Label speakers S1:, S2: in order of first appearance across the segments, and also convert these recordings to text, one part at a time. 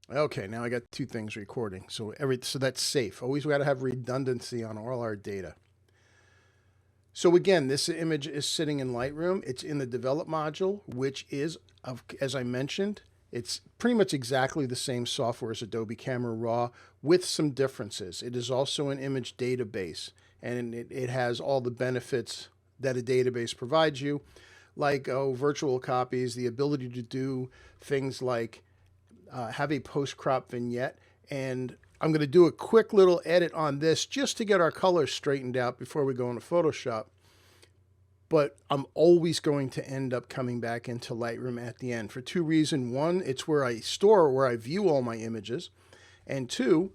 S1: Okay, now I got two things recording. So that's safe. Always we got to have redundancy on all our data. So again, this image is sitting in Lightroom. It's in the develop module, which is, as I mentioned, it's pretty much exactly the same software as Adobe Camera Raw with some differences. It is also an image database, and it has all the benefits that a database provides you, like virtual copies, the ability to do things like have a post-crop vignette. And I'm going to do a quick little edit on this just to get our colors straightened out before we go into Photoshop. But I'm always going to end up coming back into Lightroom at the end for two reasons. One, it's where I store, where I view all my images. And two,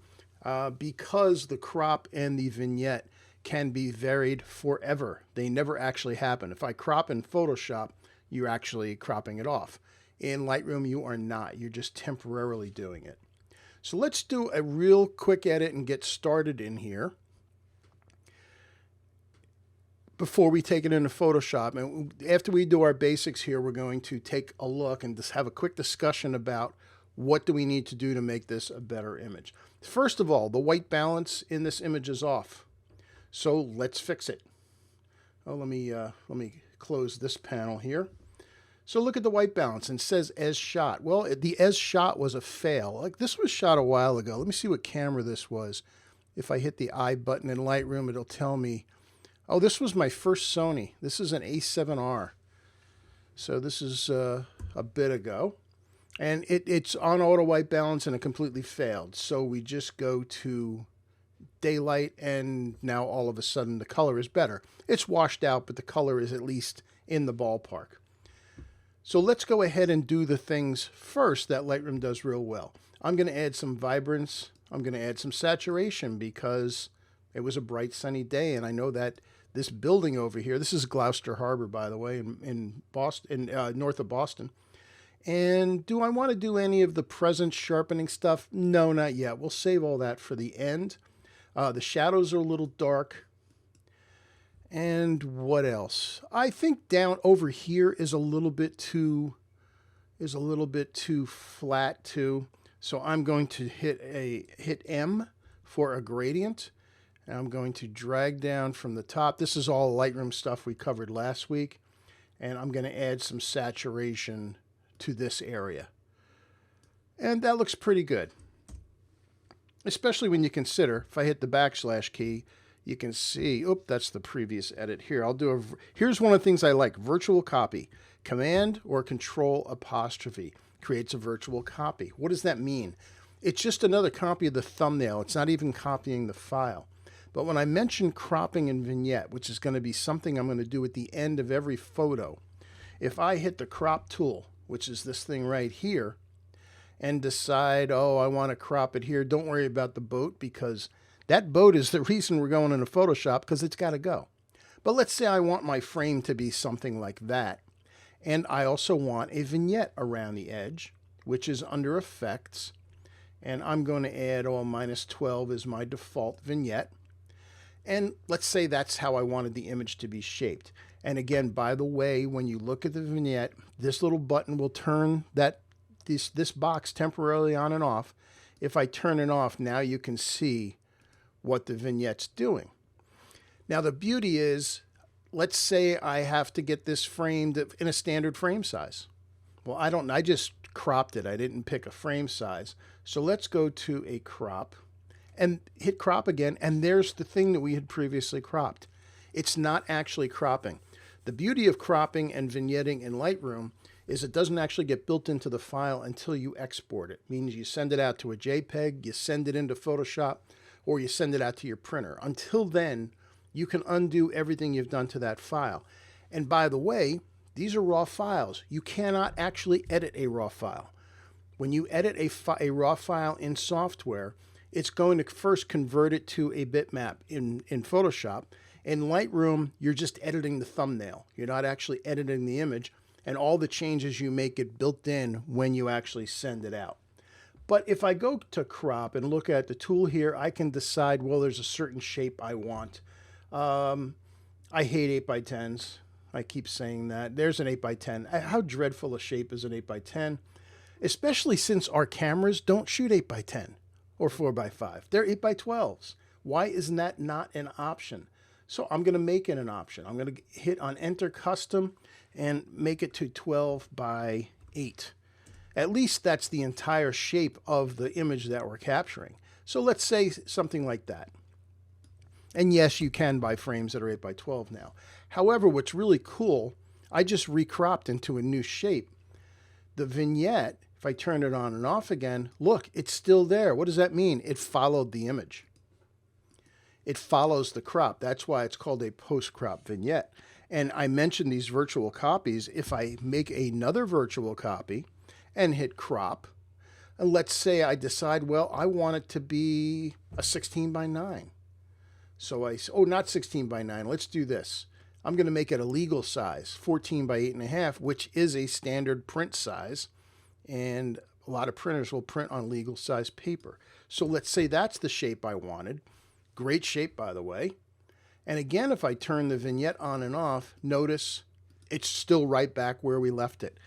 S1: because the crop and the vignette can be varied forever. They never actually happen. If I crop in Photoshop, you're actually cropping it off. In Lightroom, you are not. You're just temporarily doing it. So let's do a real quick edit and get started in here before we take it into Photoshop. And after we do our basics here, we're going to take a look and just have a quick discussion about what do we need to do to make this a better image. First of all, the white balance in this image is off. So let's fix it. Oh, let me close this panel here. So look at the white balance and it says as shot. Well, the as shot was a fail. Like this was shot a while ago. Let me see what camera this was. If I hit the I button in Lightroom, it'll tell me, oh, this was my first Sony. This is an A7R. So this is a bit ago. And it's on auto white balance and it completely failed. So we just go to daylight and now all of a sudden the color is better. It's washed out, but the color is at least in the ballpark. So let's go ahead and do the things first that Lightroom does real well. I'm going to add some vibrance. I'm going to add some saturation because it was a bright sunny day, and I know that this building over here, this is Gloucester Harbor, by the way, in Boston, north of Boston. And do I want to do any of the presence sharpening stuff? No, not yet. We'll save all that for the end. The shadows are a little dark. And what else? I think down over here is a little bit too flat too. So I'm going to hit M for a gradient. And I'm going to drag down from the top. This is all Lightroom stuff we covered last week. And I'm going to add some saturation to this area. And that looks pretty good. Especially when you consider, if I hit the backslash key, you can see, that's the previous edit here. Here's one of the things I like, virtual copy. Command or Control apostrophe creates a virtual copy. What does that mean? It's just another copy of the thumbnail. It's not even copying the file. But when I mention cropping and vignette, which is going to be something I'm going to do at the end of every photo, if I hit the crop tool, which is this thing right here, and decide, oh, I want to crop it here, don't worry about the boat because that boat is the reason we're going into Photoshop because it's got to go. But let's say I want my frame to be something like that. And I also want a vignette around the edge, which is under Effects. And I'm going to add, -12 is my default vignette. And let's say that's how I wanted the image to be shaped. And again, by the way, when you look at the vignette, this little button will turn this box temporarily on and off. If I turn it off, now you can see what the vignette's doing. Now the beauty is, let's say I have to get this framed in a standard frame size. Well, I just cropped it. I didn't pick a frame size. So let's go to a crop and hit crop again. And there's the thing that we had previously cropped. It's not actually cropping. The beauty of cropping and vignetting in Lightroom is it doesn't actually get built into the file until you export it. It means you send it out to a JPEG, you send it into Photoshop, or you send it out to your printer. Until then, you can undo everything you've done to that file. And by the way, these are raw files. You cannot actually edit a raw file. When you edit a raw file in software, it's going to first convert it to a bitmap in Photoshop. In Lightroom, you're just editing the thumbnail. You're not actually editing the image, and all the changes you make get built in when you actually send it out. But if I go to crop and look at the tool here, I can decide, well, there's a certain shape I want. I hate 8x10s. I keep saying that. There's an 8x10. How dreadful a shape is an 8x10? especially since our cameras don't shoot 8x10 or 4x5. They're 8x12s. Why isn't that not an option? So I'm going to make it an option. I'm going to hit on Enter Custom and make it to 12 by 8. At least that's the entire shape of the image that we're capturing. So let's say something like that. And yes, you can buy frames that are 8x12 now. However, what's really cool, I just recropped into a new shape. The vignette, if I turn it on and off again, look, it's still there. What does that mean? It followed the image. It follows the crop. That's why it's called a post-crop vignette. And I mentioned these virtual copies. If I make another virtual copy and hit crop, and let's say I decide, well, I want it to be a 16 by 9. So not 16 by 9. Let's do this. I'm going to make it a legal size, 14 by 8.5, which is a standard print size. And a lot of printers will print on legal size paper. So let's say that's the shape I wanted. Great shape, by the way. And again, if I turn the vignette on and off, notice it's still right back where we left it.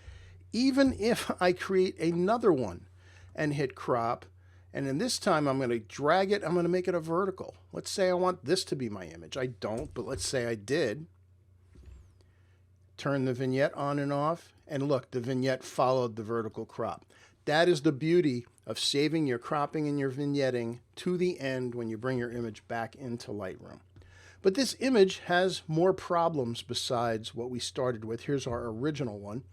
S1: Even if I create another one and hit crop, and then this time I'm going to drag it, I'm going to make it a vertical. Let's say I want this to be my image. I don't, but let's say I did. Turn the vignette on and off, and look, the vignette followed the vertical crop. That is the beauty of saving your cropping and your vignetting to the end when you bring your image back into Lightroom. But this image has more problems besides what we started with. Here's our original one.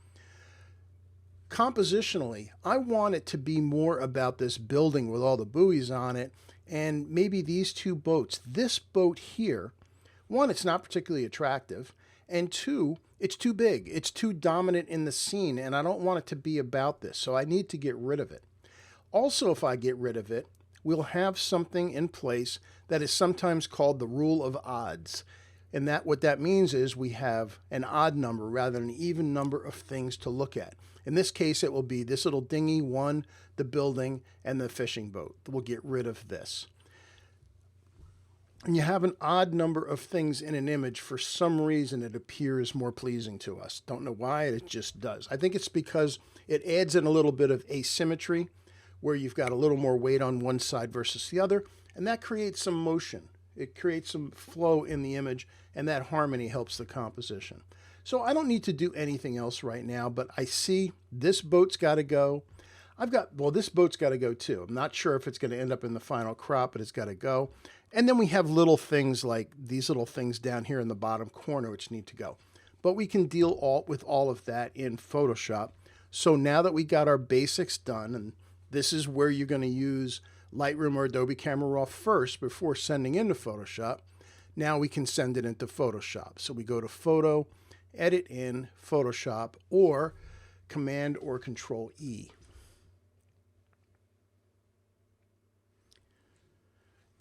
S1: Compositionally, I want it to be more about this building with all the buoys on it, and maybe these two boats. This boat here, one, it's not particularly attractive, and two, it's too big. It's too dominant in the scene, and I don't want it to be about this, so I need to get rid of it. Also, if I get rid of it, we'll have something in place that is sometimes called the rule of odds. And what that means is we have an odd number rather than an even number of things to look at. In this case, it will be this little dinghy, one, the building, and the fishing boat. We'll get rid of this. And you have an odd number of things in an image, for some reason it appears more pleasing to us. Don't know why, it just does. I think it's because it adds in a little bit of asymmetry, where you've got a little more weight on one side versus the other, and that creates some motion. It creates some flow in the image, and that harmony helps the composition. So I don't need to do anything else right now, but I see this boat's got to go. This boat's got to go too. I'm not sure if it's going to end up in the final crop, but it's got to go. And then we have little things like these little things down here in the bottom corner which need to go. But we can deal with all of that in Photoshop. So now that we got our basics done, and this is where you're going to use Lightroom or Adobe Camera Raw first before sending into Photoshop. Now we can send it into Photoshop. So we go to Photo, Edit in Photoshop, or Command or Control E.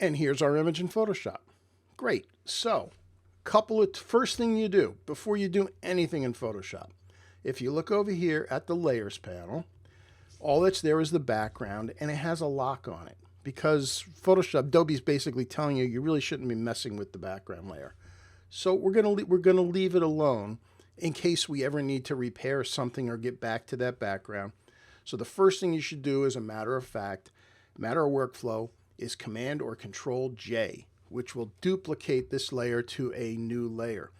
S1: And here's our image in Photoshop. Great. So, first thing you do before you do anything in Photoshop, if you look over here at the Layers panel, all that's there is the background, and it has a lock on it because Adobe's basically telling you really shouldn't be messing with the background layer. So we're gonna leave it alone in case we ever need to repair something or get back to that background. So the first thing you should do, as a matter of workflow, is Command or Control J, which will duplicate this layer to a new layer.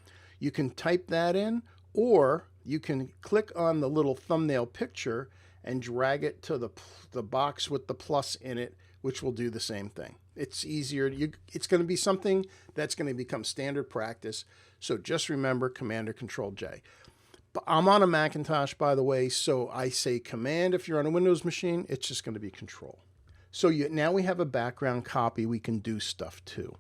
S1: You can type that in, or you can click on the little thumbnail picture and drag it to the box with the plus in it, which will do the same thing. It's easier. It's going to be something that's going to become standard practice. So just remember Command or Control J. But I'm on a Macintosh, by the way, so I say Command. If you're on a Windows machine, it's just going to be Control. So now we have a background copy. We can do stuff too.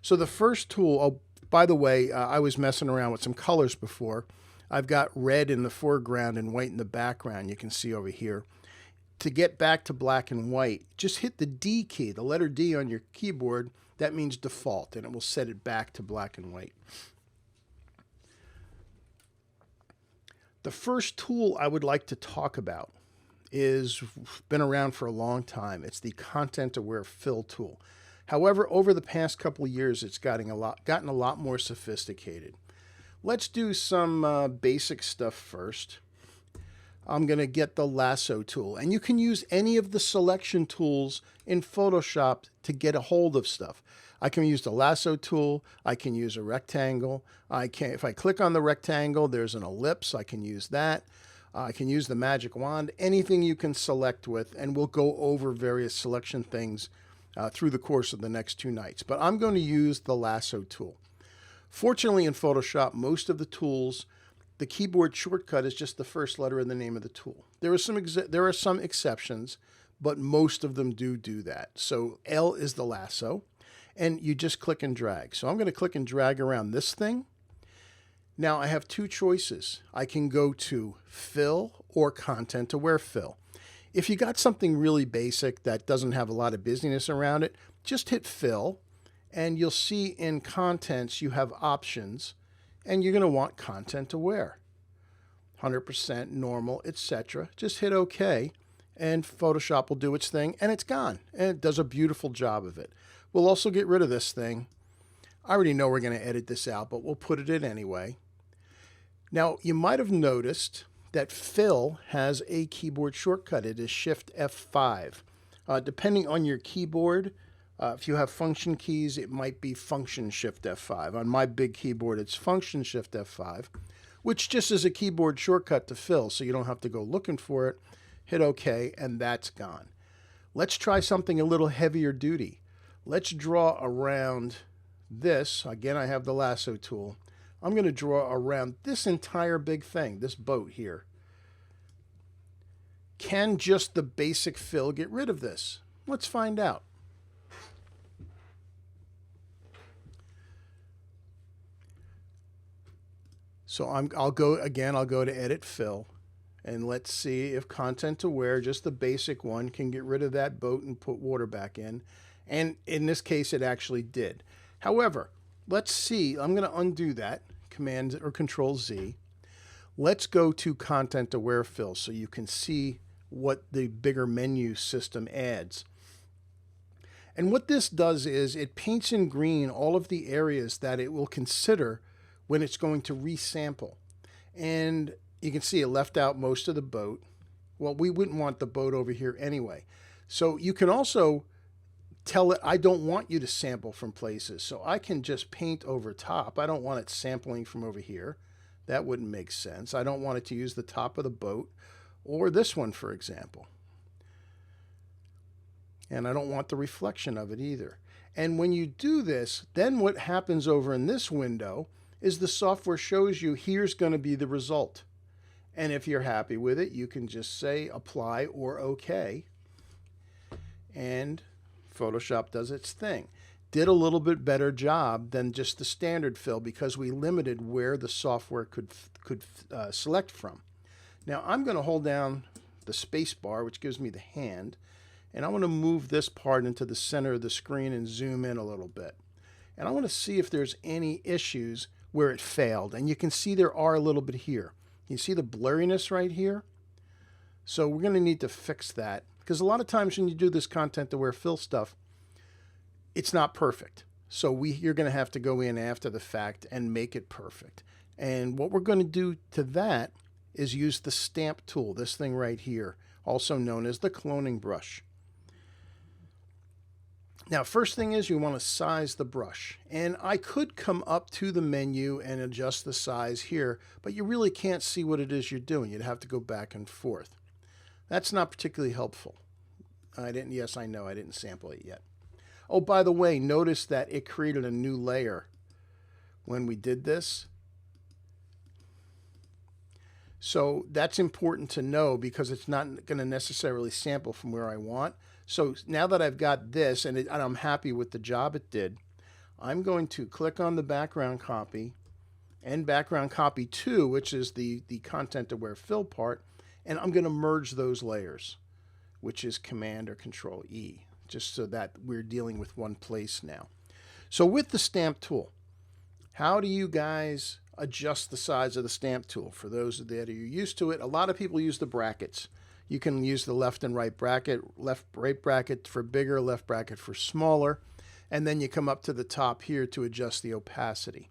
S1: So the first tool, by the way, I was messing around with some colors before. I've got red in the foreground and white in the background. You can see over here. To get back to black and white, just hit the D key, the letter D on your keyboard. That means default, and it will set it back to black and white. The first tool I would like to talk about is been around for a long time. It's the Content Aware Fill tool. However, over the past couple of years, it's gotten a lot more sophisticated. Let's do some basic stuff first. I'm going to get the lasso tool. And you can use any of the selection tools in Photoshop to get a hold of stuff. I can use the lasso tool. I can use a rectangle. If I click on the rectangle, there's an ellipse. I can use that. I can use the magic wand, anything you can select with, and we'll go over various selection things through the course of the next 2 nights. But I'm going to use the lasso tool. Fortunately, in Photoshop, most of the tools, the keyboard shortcut is just the first letter in the name of the tool. There are some exceptions, but most of them do that. So L is the lasso, and you just click and drag. So I'm going to click and drag around this thing. Now I have 2 choices. I can go to fill or content aware fill. If you got something really basic that doesn't have a lot of busyness around it, just hit fill, and you'll see in contents you have options, and you're going to want content aware, 100%, normal, etc. Just hit OK, and Photoshop will do its thing, and it's gone, and it does a beautiful job of it. We'll also get rid of this thing. I already know we're going to edit this out, but we'll put it in anyway. Now, you might have noticed that fill has a keyboard shortcut. It is Shift F5. Depending on your keyboard, if you have function keys, it might be Function Shift F5. On my big keyboard, it's Function Shift F5, which just is a keyboard shortcut to fill, so you don't have to go looking for it. Hit OK, and that's gone. Let's try something a little heavier duty. Let's draw around this. Again, I have the lasso tool. I'm going to draw around this entire big thing, this boat here. Can just the basic fill get rid of this? Let's find out. So I'll go to Edit Fill, and let's see if Content Aware, just the basic one, can get rid of that boat and put water back in. And in this case, it actually did. However, let's see. I'm going to undo that. Command or Control Z. Let's go to Content Aware Fill so you can see what the bigger menu system adds. And what this does is it paints in green all of the areas that it will consider when it's going to resample. And you can see it left out most of the boat. Well, we wouldn't want the boat over here anyway. So you can also tell it, I don't want you to sample from places. So I can just paint over top. I don't want it sampling from over here. That wouldn't make sense. I don't want it to use the top of the boat or this one, for example. And I don't want the reflection of it either. And when you do this, then what happens over in this window is the software shows you here's going to be the result. And if you're happy with it, you can just say apply or OK. And Photoshop does its thing. Did a little bit better job than just the standard fill because we limited where the software could select from. Now I'm going to hold down the space bar, which gives me the hand, and I want to move this part into the center of the screen and zoom in a little bit. And I want to see if there's any issues where it failed. And you can see there are a little bit here. You see the blurriness right here? So we're going to need to fix that because a lot of times when you do this content aware fill stuff, it's not perfect. So you're going to have to go in after the fact and make it perfect. And what we're going to do to that is use the stamp tool, this thing right here, also known as the cloning brush. Now, first thing is you want to size the brush. And I could come up to the menu and adjust the size here, but you really can't see what it is you're doing. You'd have to go back and forth. That's not particularly helpful. Yes, I know, I didn't sample it yet. Oh, by the way, notice that it created a new layer when we did this. So that's important to know because it's not going to necessarily sample from where I want. So now that I've got this and I'm happy with the job it did, I'm going to click on the background copy and background copy 2, which is the content aware fill part, and I'm going to merge those layers, which is Command or Control E, just so that we're dealing with one place now. So with the stamp tool, how do you guys adjust the size of the stamp tool? For those that are used to it, a lot of people use the brackets. You can use the left and right bracket, right bracket for bigger, left bracket for smaller, and then you come up to the top here to adjust the opacity.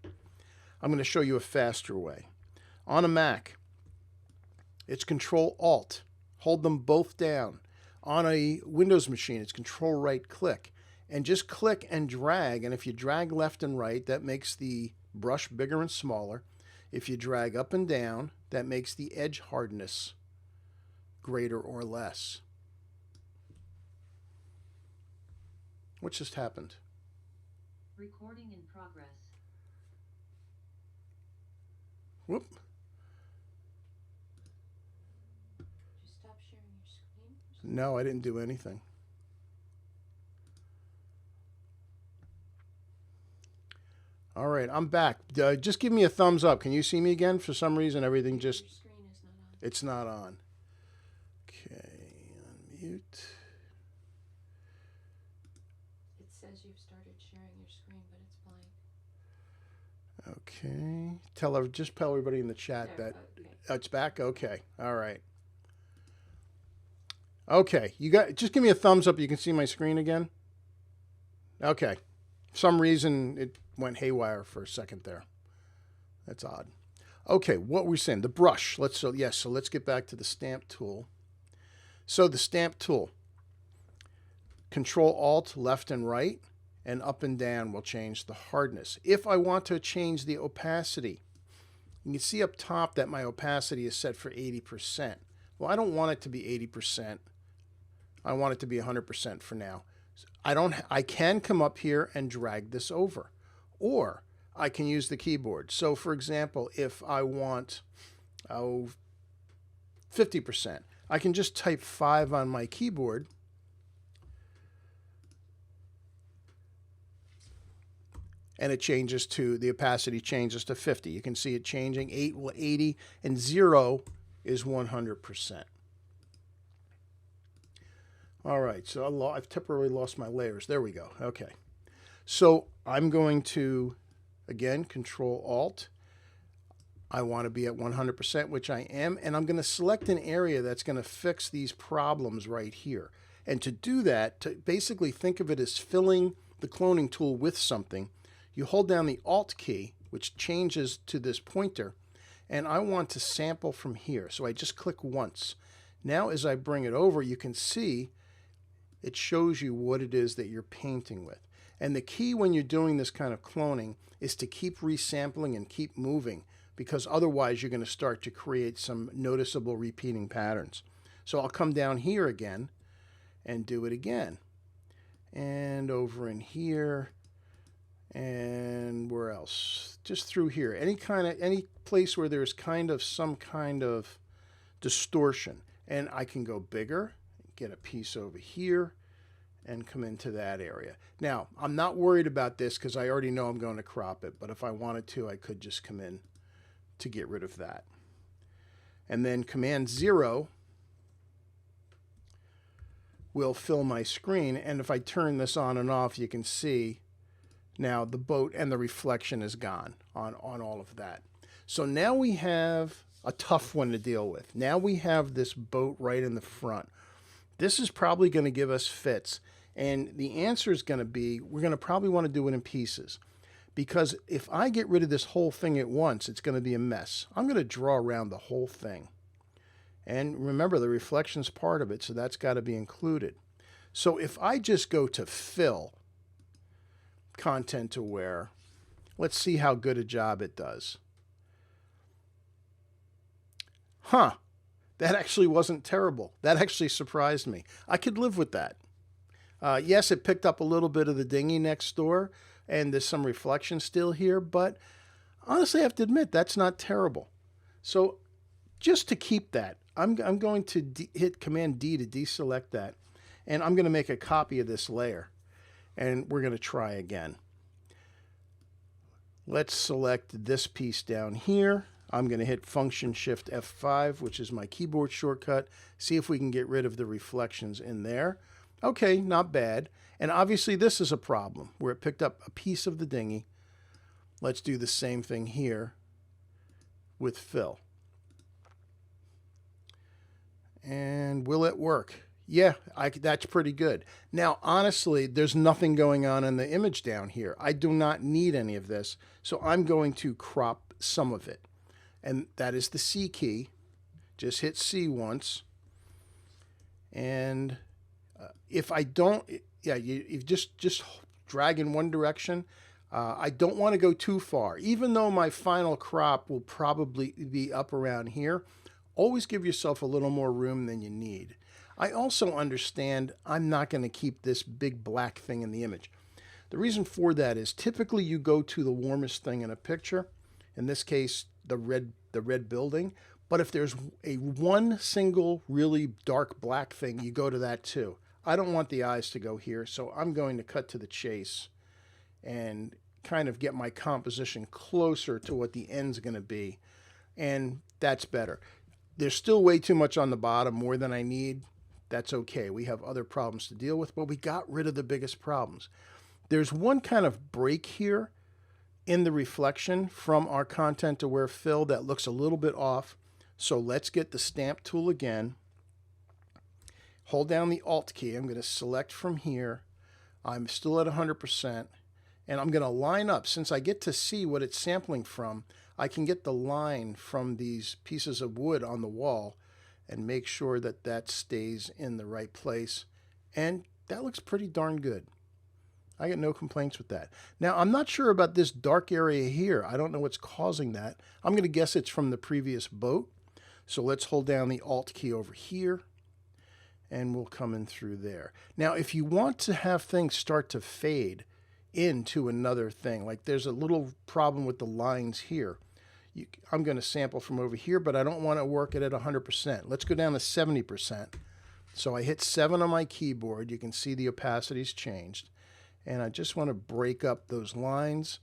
S1: I'm going to show you a faster way. On a Mac, it's Control Alt. Hold them both down. On a Windows machine, it's Control right click. And just click and drag. And if you drag left and right, that makes the brush bigger and smaller. If you drag up and down, that makes the edge hardness greater or less. What just happened?
S2: Recording in progress.
S1: Whoop.
S2: Did you stop sharing your screen?
S1: No, I didn't do anything. All right, I'm back. Just give me a thumbs up. Can you see me again? For some reason, everything just...
S2: Your screen is not on.
S1: It's not on. Okay, unmute.
S2: It says you've started sharing your screen, but it's blank.
S1: Okay. Just tell everybody in the chat
S2: There,
S1: that
S2: okay.
S1: it's back. Okay. All right. Okay. Just give me a thumbs up. You can see my screen again. Okay. For some reason it went haywire for a second there. That's odd. Okay, what we're saying, the brush. So let's get back to the stamp tool. So the stamp tool, Control Alt left and right, and up and down will change the hardness. If I want to change the opacity, you can see up top that my opacity is set for 80%. Well, I don't want it to be 80%. I want it to be 100% for now. I can come up here and drag this over, or I can use the keyboard. So for example, if I want 50%, I can just type 5 on my keyboard and it changes to, the opacity changes to 50. You can see it changing. 8 will 80 and 0 is 100%. All right, so I've temporarily lost my layers. There we go. Okay. So I'm going to, again, Control Alt. I want to be at 100%, which I am, and I'm going to select an area that's going to fix these problems right here. And to do that, to basically think of it as filling the cloning tool with something, you hold down the Alt key, which changes to this pointer, and I want to sample from here. So I just click once. Now as I bring it over, you can see it shows you what it is that you're painting with. And the key when you're doing this kind of cloning is to keep resampling and keep moving, because otherwise you're going to start to create some noticeable repeating patterns. So I'll come down here again and do it again. And over in here, and where else? Just through here. Any place where there's kind of some kind of distortion. And I can go bigger, get a piece over here, and come into that area. Now, I'm not worried about this because I already know I'm going to crop it, but if I wanted to, I could just come in to get rid of that. And then Command 0 will fill my screen, and if I turn this on and off, you can see now the boat and the reflection is gone on all of that. So now we have a tough one to deal with. Now we have this boat right in the front. This is probably going to give us fits. And the answer is going to be, we're going to probably want to do it in pieces. Because if I get rid of this whole thing at once, it's going to be a mess. I'm going to draw around the whole thing. And remember, the reflection's part of it, so that's got to be included. So if I just go to Fill, Content Aware, let's see how good a job it does. Huh. That actually wasn't terrible. That actually surprised me. I could live with that. Yes, it picked up a little bit of the dinghy next door, and there's some reflection still here, but honestly, I have to admit, that's not terrible. So just to keep that, I'm going to hit Command D to deselect that, and I'm going to make a copy of this layer, and we're going to try again. Let's select this piece down here. I'm going to hit Function Shift F5, which is my keyboard shortcut. See if we can get rid of the reflections in there. Okay, not bad. And obviously this is a problem where it picked up a piece of the dinghy. Let's do the same thing here with Fill. And will it work? Yeah, that's pretty good. Now, honestly, there's nothing going on in the image down here. I do not need any of this, so I'm going to crop some of it. And that is the C key. Just hit C once. And if I don't, yeah, you just drag in one direction. I don't want to go too far. Even though my final crop will probably be up around here, always give yourself a little more room than you need. I also understand I'm not going to keep this big black thing in the image. The reason for that is typically you go to the warmest thing in a picture, in this case, the red building. But if there's one single really dark black thing, you go to that too. I don't want the eyes to go here, so I'm going to cut to the chase and kind of get my composition closer to what the end's going to be. And that's better. There's still way too much on the bottom, more than I need. That's okay. We have other problems to deal with, but we got rid of the biggest problems. There's one kind of break here in the reflection from our content aware fill that looks a little bit off. So let's get the stamp tool again. Hold down the Alt key. I'm going to select from here. I'm still at 100%. And I'm going to line up. Since I get to see what it's sampling from, I can get the line from these pieces of wood on the wall and make sure that that stays in the right place. And that looks pretty darn good. I get no complaints with that. Now, I'm not sure about this dark area here. I don't know what's causing that. I'm going to guess it's from the previous boat. So let's hold down the Alt key over here, and we'll come in through there. Now, if you want to have things start to fade into another thing, like there's a little problem with the lines here, I'm going to sample from over here, but I don't want to work it at 100%. Let's go down to 70%. So I hit 7 on my keyboard. You can see the opacity's changed. And I just want to break up those lines.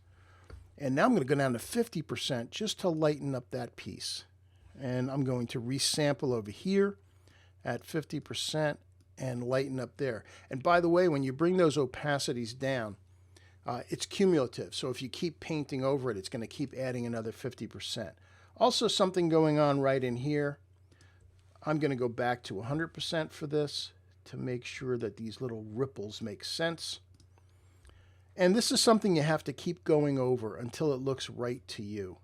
S1: And now I'm going to go down to 50% just to lighten up that piece. And I'm going to resample over here at 50% and lighten up there. And by the way, when you bring those opacities down, it's cumulative. So if you keep painting over it, it's going to keep adding another 50%. Also something going on right in here. I'm going to go back to 100% for this to make sure that these little ripples make sense. And this is something you have to keep going over until it looks right to you.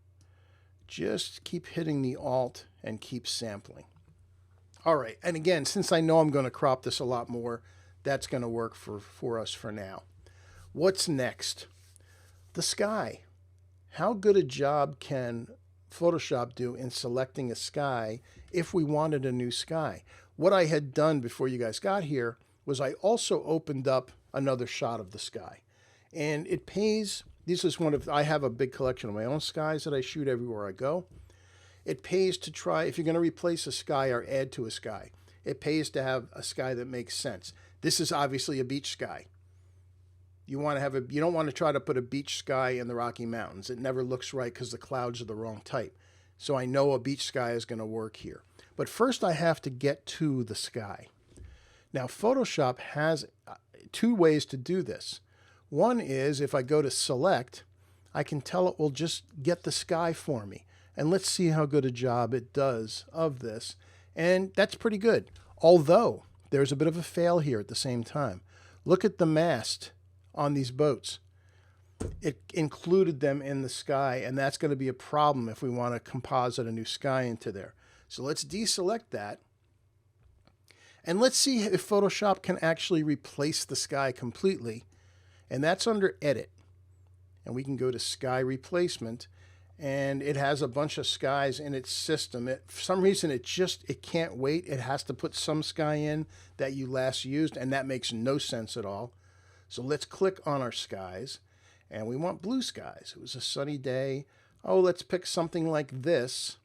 S1: Just keep hitting the Alt and keep sampling. All right, and again, since I know I'm going to crop this a lot more, that's going to work for us for now. What's next? The sky. How good a job can Photoshop do in selecting a sky if we wanted a new sky? What I had done before you guys got here was I also opened up another shot of the sky. And it pays, this is I have a big collection of my own skies that I shoot everywhere I go. It pays to try, if you're going to replace a sky or add to a sky, it pays to have a sky that makes sense. This is obviously a beach sky. You don't want to try to put a beach sky in the Rocky Mountains. It never looks right because the clouds are the wrong type. So I know a beach sky is going to work here. But first I have to get to the sky. Now Photoshop has 2 ways to do this. One is if I go to select, I can tell it will just get the sky for me. And let's see how good a job it does of this. And that's pretty good. Although there's a bit of a fail here at the same time. Look at the mast on these boats. It included them in the sky, and that's going to be a problem if we want to composite a new sky into there. So let's deselect that. And let's see if Photoshop can actually replace the sky completely. And that's under Edit. And we can go to Sky Replacement. And it has a bunch of skies in its system. For some reason, it can't wait. It has to put some sky in that you last used, and that makes no sense at all. So let's click on our skies. And we want blue skies. It was a sunny day. Oh, let's pick something like this.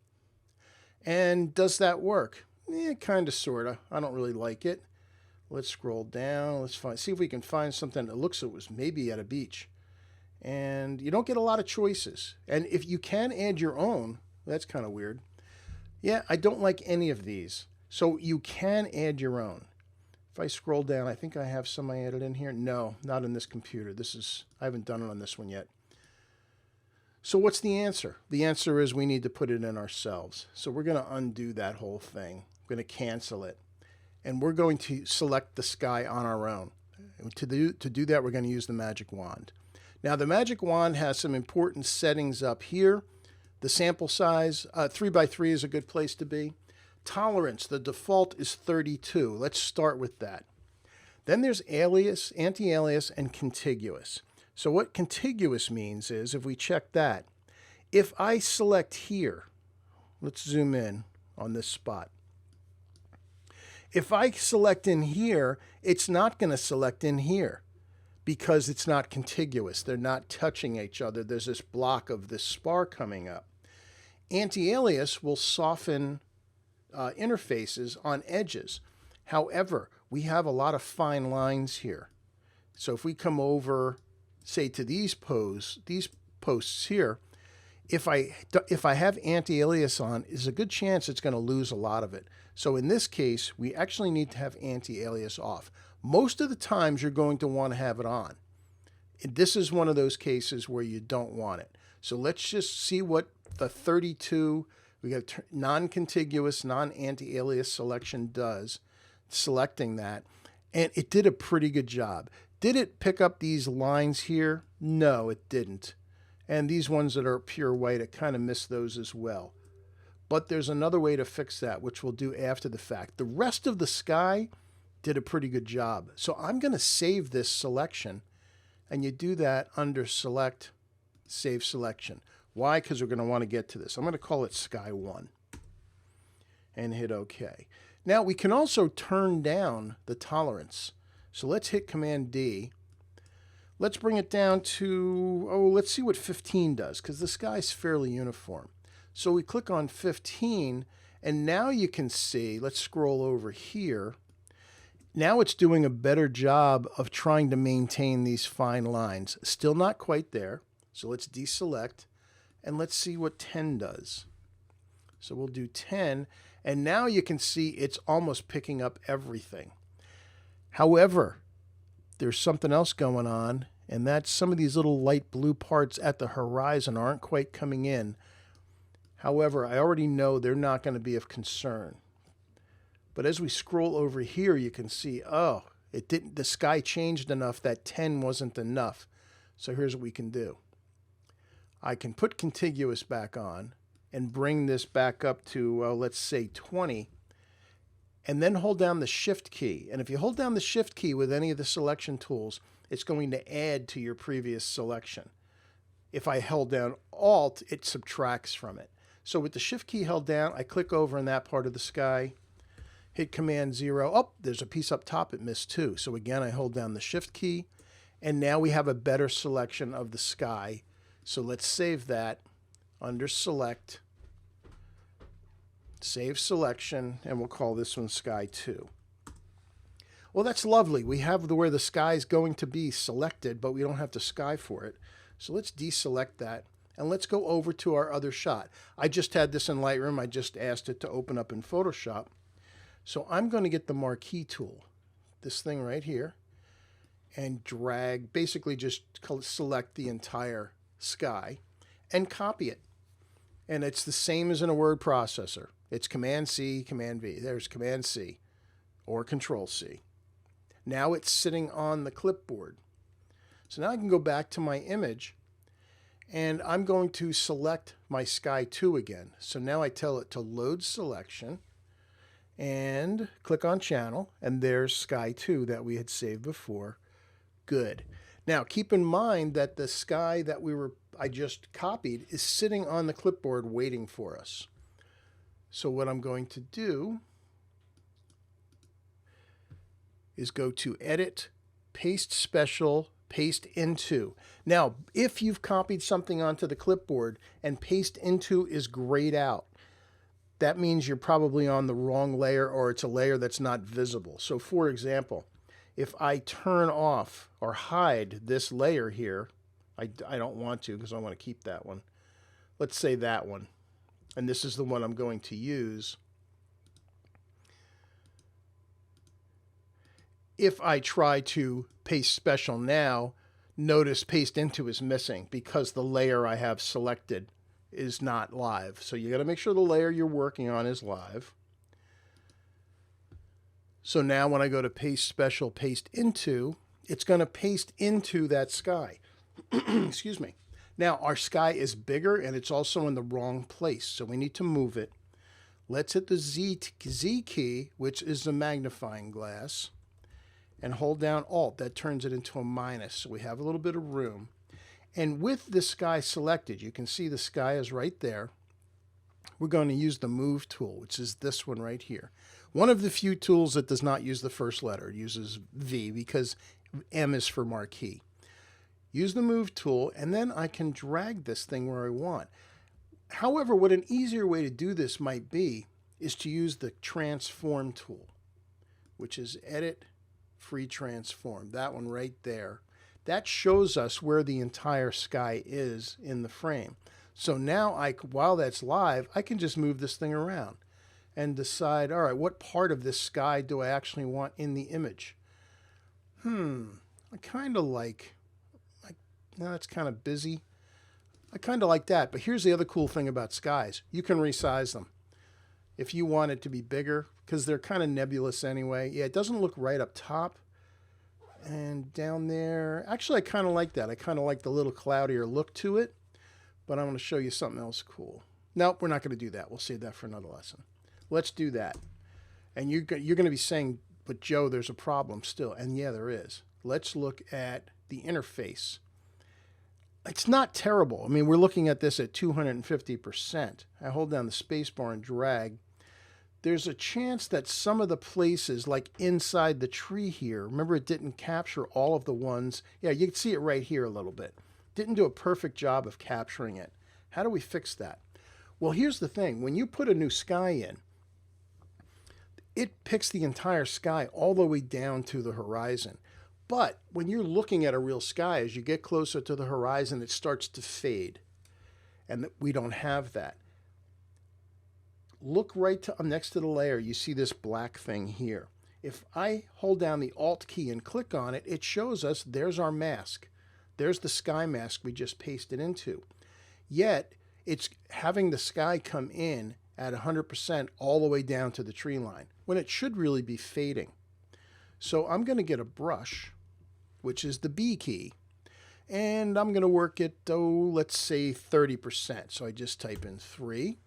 S1: And does that work? Kind of, sort of. I don't really like it. Let's scroll down. Let's see if we can find something that looks like it was maybe at a beach. And you don't get a lot of choices. And if you can add your own, that's kind of weird. Yeah, I don't like any of these. So you can add your own. If I scroll down, I think I have some I added in here. No, not in this computer. I haven't done it on this one yet. So what's the answer? The answer is we need to put it in ourselves. So we're going to undo that whole thing. We're going to cancel it. And we're going to select the sky on our own. To do that, we're going to use the magic wand. Now, the magic wand has some important settings up here. The sample size, 3x3 is a good place to be. Tolerance, the default is 32. Let's start with that. Then there's alias, anti-alias, and contiguous. So what contiguous means is, if we check that, if I select here, let's zoom in on this spot. If I select in here, it's not going to select in here because it's not contiguous. They're not touching each other. There's this block of this spar coming up. Anti-alias will soften interfaces on edges. However, we have a lot of fine lines here. So if we come over, say, to these posts here, if I have anti-alias on, there's a good chance it's going to lose a lot of it. So in this case, we actually need to have anti-alias off. Most of the times you're going to want to have it on. This is one of those cases where you don't want it. So let's just see what the 32, we got non-contiguous, non-anti-alias selection does, selecting that. And it did a pretty good job. Did it pick up these lines here? No, it didn't. And these ones that are pure white, it kind of missed those as well. But there's another way to fix that, which we'll do after the fact. The rest of the sky did a pretty good job. So I'm going to save this selection. And you do that under Select, Save Selection. Why? Because we're going to want to get to this. I'm going to call it Sky 1 and hit OK. Now we can also turn down the tolerance. So let's hit Command D. Let's bring it down to, let's see what 15 does, because the sky's fairly uniform. So we click on 15, and now you can see, let's scroll over here. Now it's doing a better job of trying to maintain these fine lines. Still not quite there. So let's deselect, and let's see what 10 does. So we'll do 10, and now you can see it's almost picking up everything. However, there's something else going on, and that's some of these little light blue parts at the horizon aren't quite coming in. However, I already know they're not going to be of concern. But as we scroll over here, you can see, the sky changed enough that 10 wasn't enough. So here's what we can do. I can put contiguous back on and bring this back up to, let's say 20, and then hold down the Shift key. And if you hold down the Shift key with any of the selection tools, it's going to add to your previous selection. If I held down Alt, it subtracts from it. So with the Shift key held down, I click over in that part of the sky, hit Command 0. Oh, there's a piece up top it missed too. So again, I hold down the Shift key, and now we have a better selection of the sky. So let's save that under Select, Save Selection, and we'll call this one Sky 2. Well, that's lovely. We have where the sky is going to be selected, but we don't have to sky for it. So let's deselect that, and let's go over to our other shot. I just had this in Lightroom. I just asked it to open up in Photoshop. So I'm going to get the marquee tool, this thing right here, and drag, basically just select the entire sky and copy it. And it's the same as in a word processor. It's Command C, Command V. There's Command C or Control C. Now it's sitting on the clipboard. So now I can go back to my image, and I'm going to select my Sky 2 again. So now I tell it to load selection and click on channel, and there's Sky 2 that we had saved before. Good. Now keep in mind that the sky that I just copied is sitting on the clipboard waiting for us. So what I'm going to do is go to Edit, Paste Special, Paste Into. Now, if you've copied something onto the clipboard and Paste Into is grayed out, that means you're probably on the wrong layer, or it's a layer that's not visible. So for example, if I turn off or hide this layer here, I don't want to because I want to keep that one. Let's say that one. And this is the one I'm going to use. If I try to paste special now, notice paste into is missing because the layer I have selected is not live. So you got to make sure the layer you're working on is live. So now when I go to paste special, paste into, it's going to paste into that sky. Excuse me. Now our sky is bigger and it's also in the wrong place. So we need to move it. Let's hit the Z key, which is the magnifying glass, and hold down Alt. That turns it into a minus, so we have a little bit of room. And with the sky selected, you can see the sky is right there. We're going to use the Move tool, which is this one right here. One of the few tools that does not use the first letter. It uses V because M is for marquee. Use the Move tool, and then I can drag this thing where I want. However, what an easier way to do this might be is to use the Transform tool, which is Edit, Free Transform. That one right there. That shows us where the entire sky is in the frame. So now, while that's live, I can just move this thing around and decide, all right, what part of this sky do I actually want in the image? I kind of like, no, it's kind of busy. I kind of like that, but here's the other cool thing about skies. You can resize them. If you want it to be bigger, because they're kind of nebulous anyway. Yeah, it doesn't look right up top. And down there, actually I kind of like that. I kind of like the little cloudier look to it, but I'm going to show you something else cool. Nope, we're not going to do that. We'll save that for another lesson. Let's do that. And you're going to be saying, but Joe, there's a problem still. And yeah, there is. Let's look at the interface. It's not terrible. I mean, we're looking at this at 250%. I hold down the space bar and drag. There's a chance that some of the places, like inside the tree here, remember it didn't capture all of the ones. Yeah, you can see it right here a little bit. Didn't do a perfect job of capturing it. How do we fix that? Well, here's the thing. When you put a new sky in, it picks the entire sky all the way down to the horizon. But when you're looking at a real sky, as you get closer to the horizon, it starts to fade. And we don't have that. Look right next to the layer. You see this black thing here. If I hold down the Alt key and click on it, it shows us there's our mask. There's the sky mask we just pasted into. Yet, it's having the sky come in at 100% all the way down to the tree line, when it should really be fading. So I'm going to get a brush, which is the B key, and I'm going to work it, let's say 30%. So I just type in 3.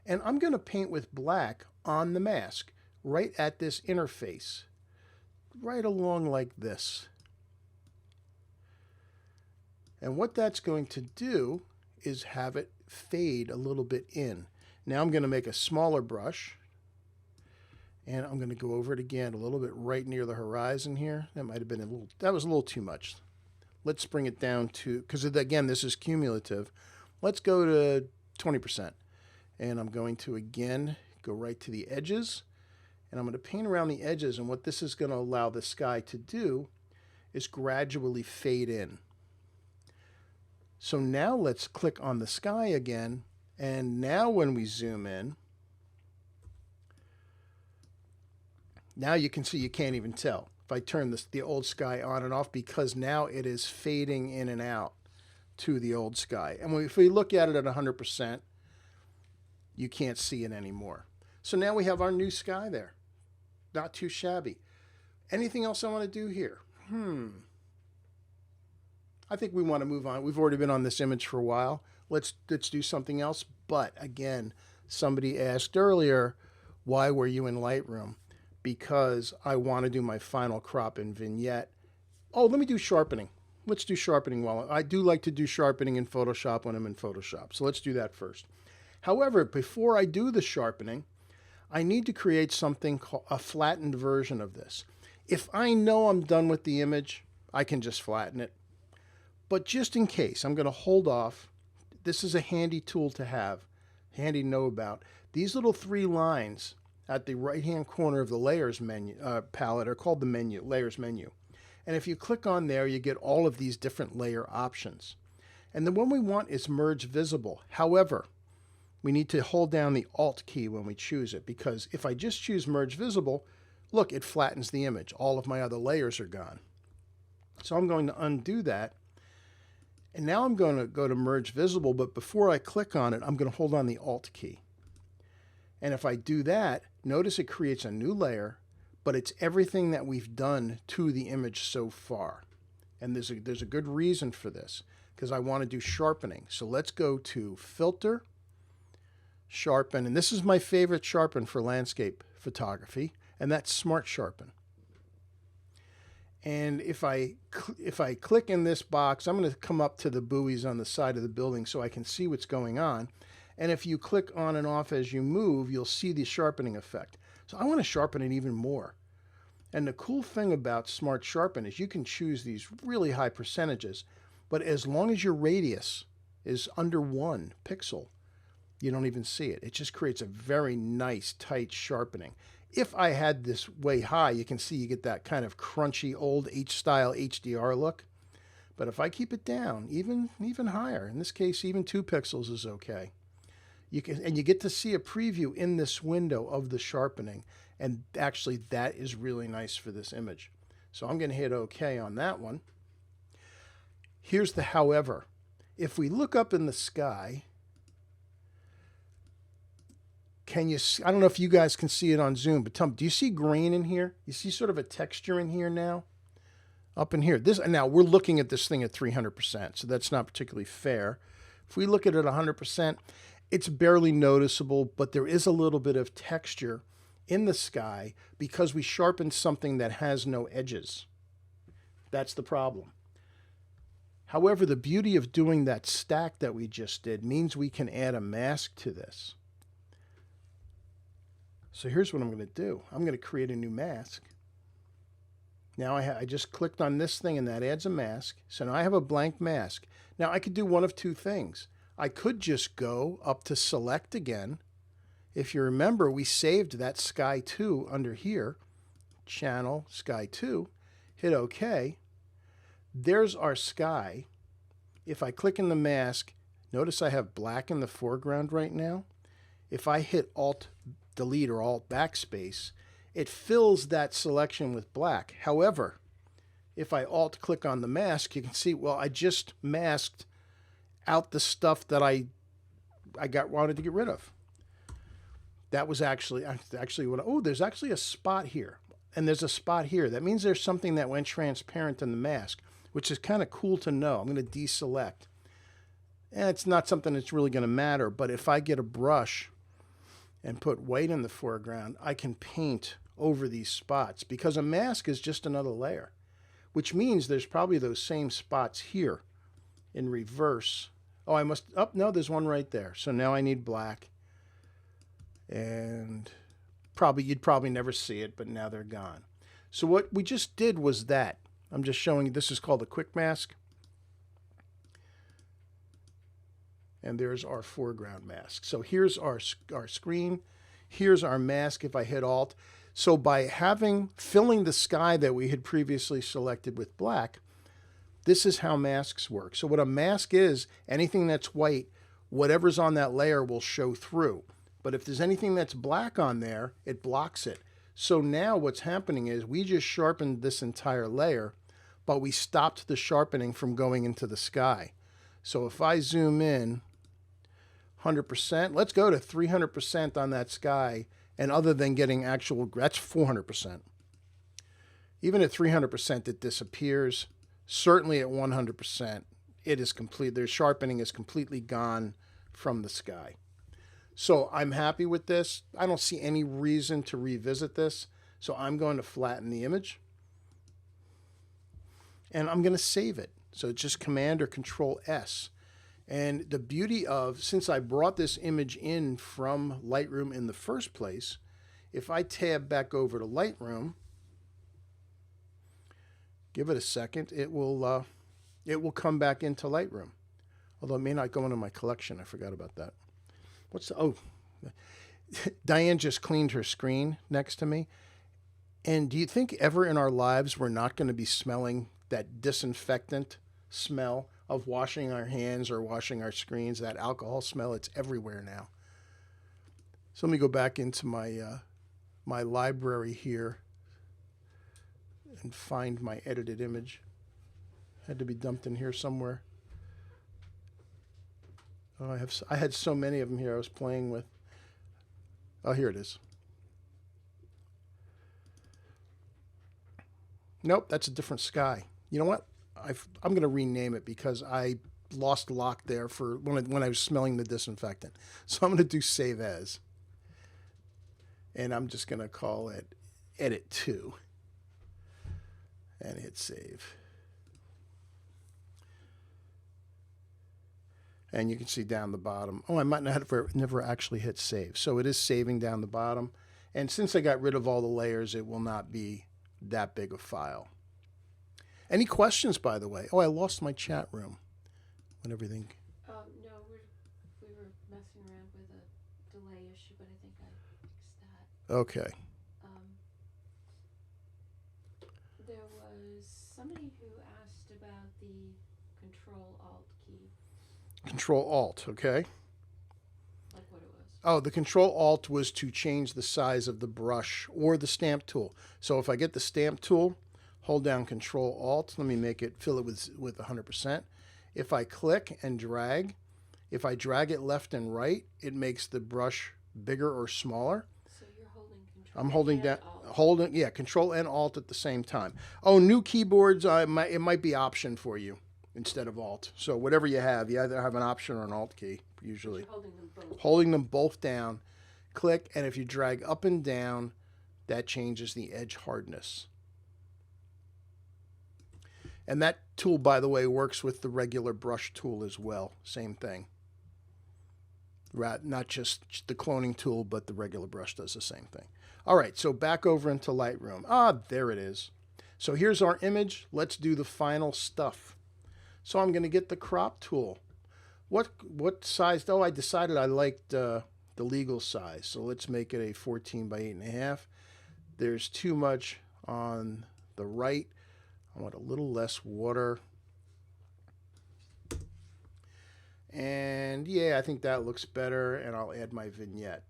S1: And I'm going to paint with black on the mask, right at this interface, right along like this. And what that's going to do is have it fade a little bit in. Now I'm going to make a smaller brush, and I'm going to go over it again a little bit right near the horizon here. That might have been that was a little too much. Let's bring it down to, because again, this is cumulative. Let's go to 20%. And I'm going to, again, go right to the edges. And I'm going to paint around the edges. And what this is going to allow the sky to do is gradually fade in. So now let's click on the sky again. And now when we zoom in, now you can see you can't even tell. If I turn the old sky on and off, because now it is fading in and out to the old sky. And if we look at it at 100%, you can't see it anymore. So now we have our new sky there. Not too shabby. Anything else I want to do here? I think we want to move on. We've already been on this image for a while. Let's do something else. But again, somebody asked earlier, why were you in Lightroom? Because I want to do my final crop and vignette. Oh, let me do sharpening. Let's do sharpening. I do like to do sharpening in Photoshop when I'm in Photoshop. So let's do that first. However, before I do the sharpening, I need to create something called a flattened version of this. If I know I'm done with the image, I can just flatten it. But just in case, I'm going to hold off. This is a handy tool to have, handy to know about. These little 3 lines at the right-hand corner of the layers menu palette are called the layers menu. And if you click on there, you get all of these different layer options. And the one we want is merge visible. However, we need to hold down the Alt key when we choose it, because if I just choose merge visible, look, it flattens the image. All of my other layers are gone. So I'm going to undo that. And now I'm going to go to merge visible, but before I click on it, I'm going to hold on the Alt key. And if I do that, notice it creates a new layer, but it's everything that we've done to the image so far. And there's a good reason for this, because I want to do sharpening. So let's go to Filter, sharpen, and this is my favorite sharpen for landscape photography, and that's Smart Sharpen. And if I click in this box, I'm going to come up to the buoys on the side of the building so I can see what's going on. And if you click on and off as you move, you'll see the sharpening effect. So I want to sharpen it even more. And the cool thing about Smart Sharpen is you can choose these really high percentages, but as long as your radius is under 1 pixel, you don't even see it. It just creates a very nice, tight sharpening. If I had this way high, you can see you get that kind of crunchy old H-style HDR look. But if I keep it down, even higher, in this case, even 2 pixels is okay. You get to see a preview in this window of the sharpening, and actually that is really nice for this image. So I'm going to hit OK on that one. Here's the however. If we look up in the sky, can you see, I don't know if you guys can see it on Zoom, but tell me, do you see green in here? You see sort of a texture in here now? Up in here. Now we're looking at this thing at 300%, so that's not particularly fair. If we look at it at 100%, it's barely noticeable, but there is a little bit of texture in the sky because we sharpened something that has no edges. That's the problem. However, the beauty of doing that stack that we just did means we can add a mask to this. So here's what I'm going to do. I'm going to create a new mask. Now I just clicked on this thing and that adds a mask. So now I have a blank mask. Now I could do one of two things. I could just go up to select again. If you remember, we saved that Sky 2 under here. Channel Sky 2. Hit OK. There's our sky. If I click in the mask, notice I have black in the foreground right now. If I hit Alt Delete or Alt Backspace, it fills that selection with black. However, if I Alt click on the mask, you can see, well, I just masked out the stuff that I wanted to get rid of. That was actually what, oh, there's actually a spot here. And there's a spot here. That means there's something that went transparent in the mask, which is kind of cool to know. I'm going to deselect. And it's not something that's really going to matter, but if I get a brush and put white in the foreground, I can paint over these spots because a mask is just another layer, which means there's probably those same spots here in reverse. Oh, no, there's one right there. So now I need black. And you'd probably never see it, but now they're gone. So what we just did was that. I'm just showing you, this is called a quick mask. And there's our foreground mask. So here's our screen. Here's our mask if I hit Alt. So by filling the sky that we had previously selected with black, this is how masks work. So what a mask is, anything that's white, whatever's on that layer will show through. But if there's anything that's black on there, it blocks it. So now what's happening is we just sharpened this entire layer, but we stopped the sharpening from going into the sky. So if I zoom in 100%, let's go to 300% on that sky, and other than getting actual, that's 400%. Even at 300%, it disappears. Certainly at 100%, it is complete. Their sharpening is completely gone from the sky. So I'm happy with this. I don't see any reason to revisit this. So I'm going to flatten the image. And I'm going to save it. So it's just Command or Control S. And the beauty of, since I brought this image in from Lightroom in the first place, if I tab back over to Lightroom, give it a second, it will come back into Lightroom. Although it may not go into my collection. I forgot about that. Diane just cleaned her screen next to me. And do you think ever in our lives we're not going to be smelling that disinfectant smell of washing our hands or washing our screens, that alcohol smell? It's everywhere now. So let me go back into my library here and find my edited image. Had to be dumped in here somewhere. Oh, I had so many of them here I was playing with. Oh, here it is. Nope, that's a different sky. You know what? I'm going to rename it because I lost lock there for when I was smelling the disinfectant. So I'm going to do save as. And I'm just going to call it edit 2. And hit save. And you can see down the bottom. Oh, I might not have never actually hit save. So it is saving down the bottom. And since I got rid of all the layers, it will not be that big a file. Any questions, by the way? Oh, I lost my chat room when everything.
S2: No, we were messing around with a delay issue, but I think I fixed that.
S1: Okay.
S2: There was somebody who asked about the Control-Alt key.
S1: Control-Alt, okay.
S2: Like what it was.
S1: Oh, the Control-Alt was to change the size of the brush or the stamp tool. So if I get the stamp tool, hold down Control-Alt. Let me fill it with 100%. If I click and drag, if I drag it left and right, it makes the brush bigger or smaller.
S2: So you're holding Control.
S1: I'm holding down,
S2: Alt.
S1: Control and Alt at the same time. Oh, new keyboards, it might be Option for you instead of Alt. So whatever you either have an Option or an Alt key, usually.
S2: But you're holding them both.
S1: Holding them both down, click, and if you drag up and down, that changes the edge hardness. And that tool, by the way, works with the regular brush tool as well. Same thing. Not just the cloning tool, but the regular brush does the same thing. All right, so back over into Lightroom. Ah, there it is. So here's our image. Let's do the final stuff. So I'm going to get the crop tool. What size? Oh, I decided I liked the legal size. So let's make it a 14 by 8.5. There's too much on the right. I want a little less water. And yeah, I think that looks better, and I'll add my vignette.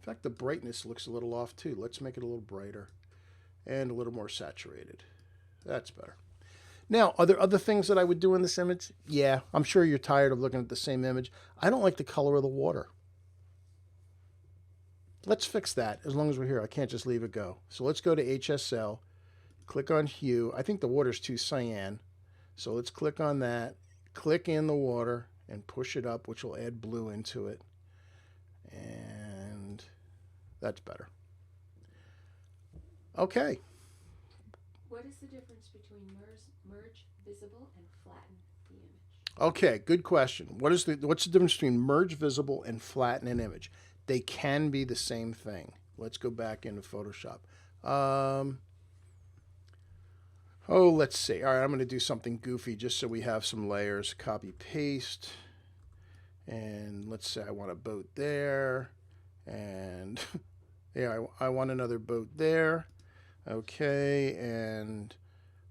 S1: In fact, the brightness looks a little off too. Let's make it a little brighter and a little more saturated. That's better. Now, are there other things that I would do in this image? Yeah, I'm sure you're tired of looking at the same image. I don't like the color of the water. Let's fix that as long as we're here. I can't just leave it go. So let's go to HSL, click on hue. I think the water's too cyan. So let's click on that, click in the water and push it up, which will add blue into it. And that's better. Okay.
S2: What is the difference between merge visible and flatten the image?
S1: Okay, good question. What's the difference between merge visible and flatten an image? They can be the same thing. Let's go back into Photoshop. Let's see. All right, I'm going to do something goofy just so we have some layers. Copy, paste. And let's say I want a boat there. And yeah, I want another boat there. Okay, and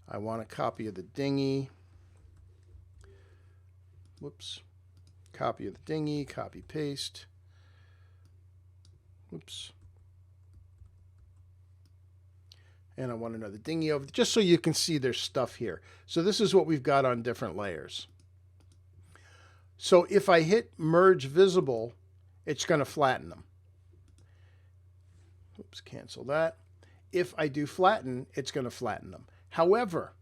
S1: I want a copy of the dinghy. Whoops. Copy of the dinghy, copy, paste. Oops. And I want another dinghy over, just so you can see there's stuff here. So this is what we've got on different layers. So if I hit merge visible, it's going to flatten them. Oops, cancel that. If I do flatten, it's going to flatten them. However,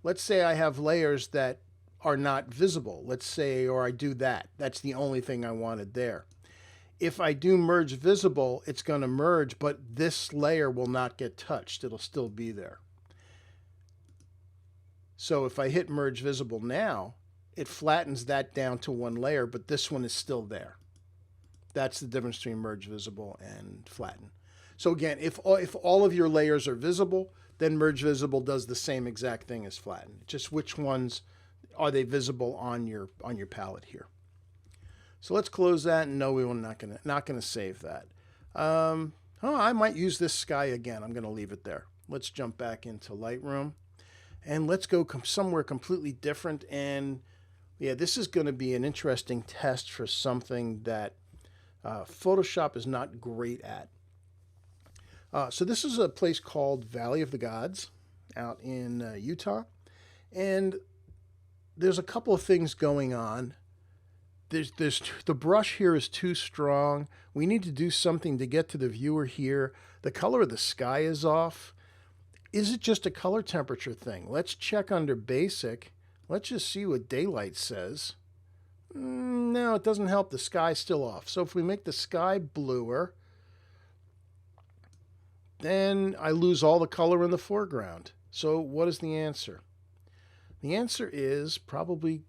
S1: let's say I have layers that are not visible. Let's say, or I do that. That's the only thing I wanted there. If I do merge visible, it's going to merge, but this layer will not get touched. It'll still be there. So if I hit merge visible now, it flattens that down to one layer, but this one is still there. That's the difference between merge visible and flatten. So again, if all of your layers are visible, then merge visible does the same exact thing as flatten. Just which ones are they visible on your palette here. So let's close that. No, we're not gonna save that. I might use this sky again. I'm gonna leave it there. Let's jump back into Lightroom, and let's go somewhere completely different. And yeah, this is going to be an interesting test for something that Photoshop is not great at. So this is a place called Valley of the Gods out in Utah, and there's a couple of things going on. The brush here is too strong. We need to do something to get to the viewer here. The color of the sky is off. is it just a color temperature thing? Let's check under basic. Let's just see what daylight says. No, it doesn't help. The sky's still off. So if we make the sky bluer, then I lose all the color in the foreground. So what is the answer? The answer is probably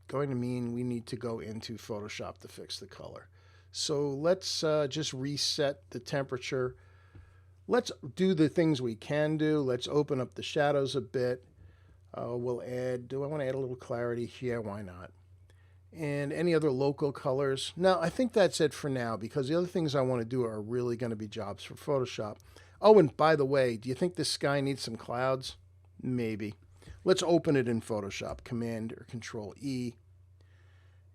S1: going to mean we need to go into Photoshop to fix the color. So let's just reset the temperature. Let's do the things we can do. Let's open up the shadows a bit. We'll add, do I want to add a little clarity? Yeah, why not? And any other local colors. Now, I think that's it for now, because the other things I want to do are really going to be jobs for Photoshop. Oh, and by the way, do you think this sky needs some clouds? Maybe. Let's open it in Photoshop. Command or Control E.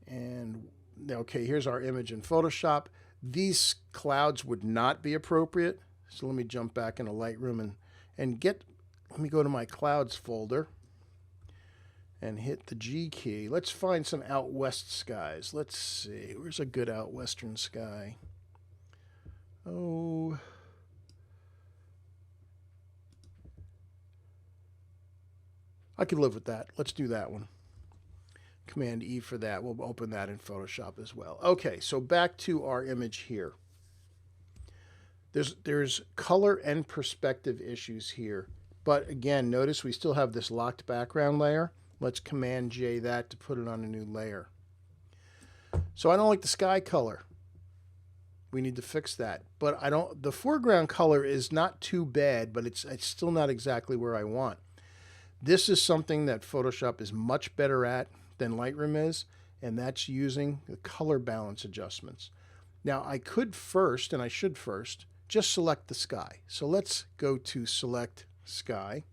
S1: And okay, here's our image in Photoshop. These clouds would not be appropriate. So let me jump back into Lightroom and let me go to my clouds folder and hit the G key. Let's find some out west skies. Let's see, where's a good out western sky? Oh, I could live with that. Let's do that one. Command E for that. We'll open that in Photoshop as well. Okay, so back to our image here. There's color and perspective issues here. But again, notice we still have this locked background layer. Let's Command J that to put it on a new layer. So I don't like the sky color. We need to fix that. But the foreground color is not too bad, but it's still not exactly where I want. This is something that Photoshop is much better at than Lightroom is, and that's using the color balance adjustments. Now I could first, and I should first, just select the sky. So let's go to Select Sky.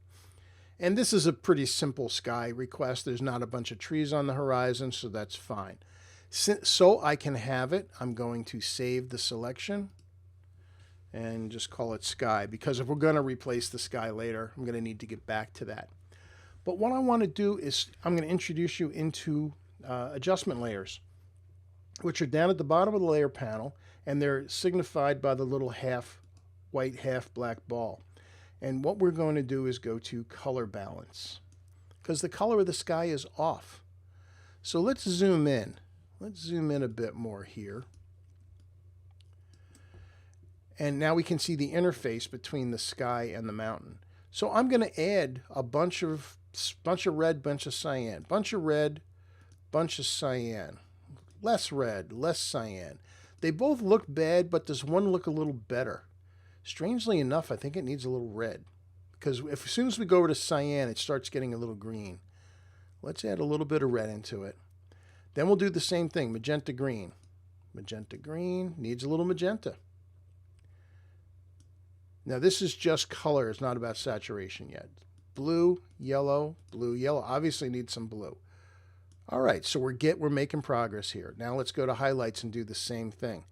S1: And this is a pretty simple sky request. There's not a bunch of trees on the horizon, so that's fine. So I can have it, I'm going to save the selection and just call it sky, because if we're going to replace the sky later, I'm going to need to get back to that. But what I want to do is I'm going to introduce you into adjustment layers, which are down at the bottom of the layer panel, and they're signified by the little half white, half black ball. And what we're going to do is go to color balance, because the color of the sky is off. So let's zoom in. Let's zoom in a bit more here. And now we can see the interface between the sky and the mountain. So I'm going to add a bunch of red, bunch of cyan, bunch of red, bunch of cyan, less red, less cyan. They both look bad, but does one look a little better? Strangely enough, I think it needs a little red, because as soon as we go over to cyan, it starts getting a little green. Let's add a little bit of red into it. Then we'll do the same thing, magenta green. Magenta green needs a little magenta. Now this is just color, it's not about saturation yet. Blue, yellow, obviously needs some blue. All right, so we're making progress here. Now let's go to highlights and do the same thing.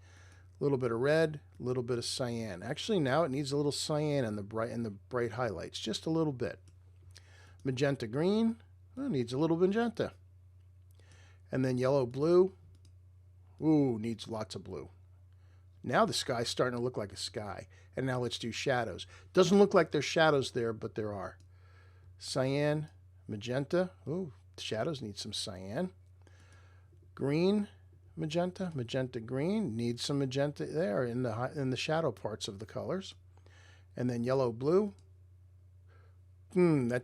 S1: A little bit of red, a little bit of cyan. Actually, now it needs a little cyan in the bright highlights, just a little bit. Magenta green, well, needs a little magenta. And then yellow blue, ooh, needs lots of blue. Now the sky's starting to look like a sky. And now let's do shadows. Doesn't look like there's shadows there, but there are. Cyan, magenta, ooh, the shadows need some cyan. Green, magenta, magenta green, needs some magenta there in the shadow parts of the colors. And then yellow blue. The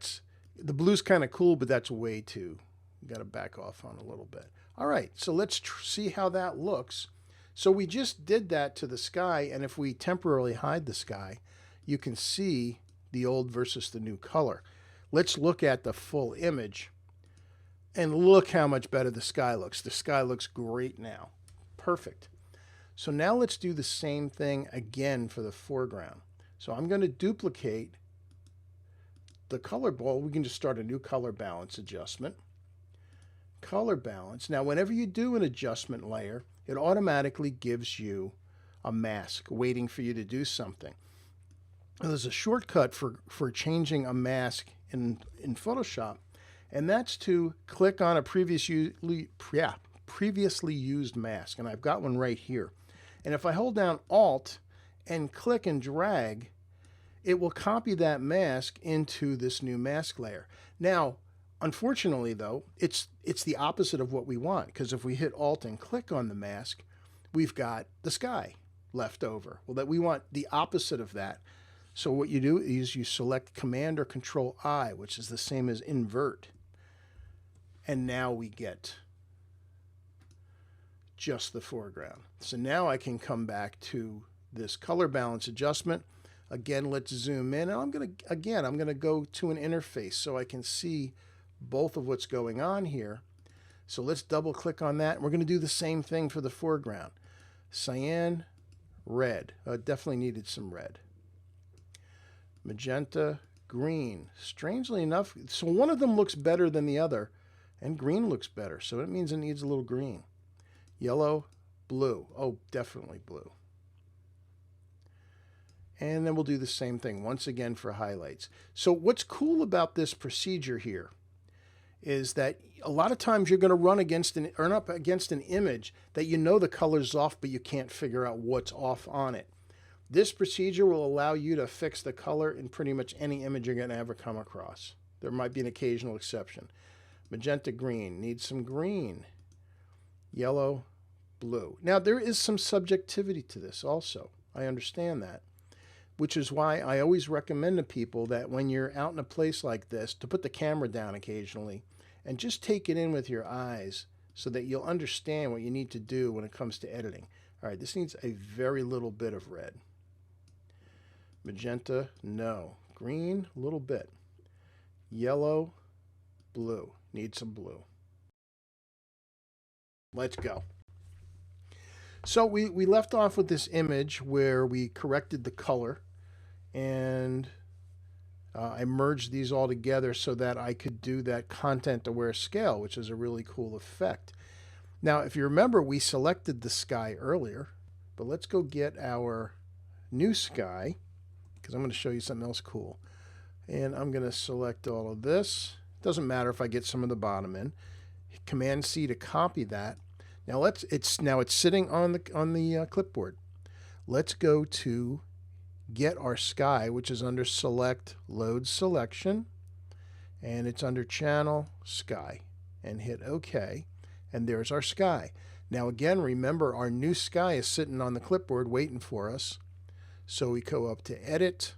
S1: blue's kind of cool, but that's way too. You got to back off on a little bit. All right, so let's see how that looks. So we just did that to the sky, and if we temporarily hide the sky, you can see the old versus the new color. Let's look at the full image. And look how much better the sky looks. The sky looks great now. Perfect. So now let's do the same thing again for the foreground. So I'm going to duplicate the color ball. We can just start a new color balance adjustment. Color balance. Now, whenever you do an adjustment layer, it automatically gives you a mask waiting for you to do something. Now, there's a shortcut for changing a mask in Photoshop. And that's to click on a previously used mask. And I've got one right here. And if I hold down Alt and click and drag, it will copy that mask into this new mask layer. Now, unfortunately though, it's the opposite of what we want, because if we hit Alt and click on the mask, we've got the sky left over. Well, that we want the opposite of that. So what you do is you select Command or Control I, which is the same as invert. And now we get just the foreground. So now I can come back to this color balance adjustment. Again, let's zoom in. And I'm going to go to an interface so I can see both of what's going on here. So let's double click on that. We're going to do the same thing for the foreground. Cyan, red. Definitely needed some red. Magenta, green. Strangely enough, so one of them looks better than the other, and green looks better. So that means it needs a little green. Yellow, blue. Oh, definitely blue. And then we'll do the same thing once again for highlights. So what's cool about this procedure here is that a lot of times you're going to run up against an image that you know the color's off, but you can't figure out what's off on it. This procedure will allow you to fix the color in pretty much any image you're going to ever come across. There might be an occasional exception. Magenta, green. Needs some green. Yellow, blue. Now, there is some subjectivity to this also. I understand that, which is why I always recommend to people that when you're out in a place like this, to put the camera down occasionally and just take it in with your eyes so that you'll understand what you need to do when it comes to editing. All right, this needs a very little bit of red. Magenta, no. Green, a little bit. Yellow, blue. Need some blue. Let's go. So we left off with this image where we corrected the color, and I merged these all together so that I could do that content aware scale, which is a really cool effect. Now, if you remember, we selected the sky earlier, but let's go get our new sky, because I'm going to show you something else cool. And I'm going to select all of this. Doesn't matter if I get some of the bottom in. Command C to copy that. Now it's sitting on the clipboard. Let's go to get our sky, which is under Select, Load Selection, and it's under Channel, Sky, and hit OK, and there's our sky. Now again, remember our new sky is sitting on the clipboard waiting for us. So we go up to Edit,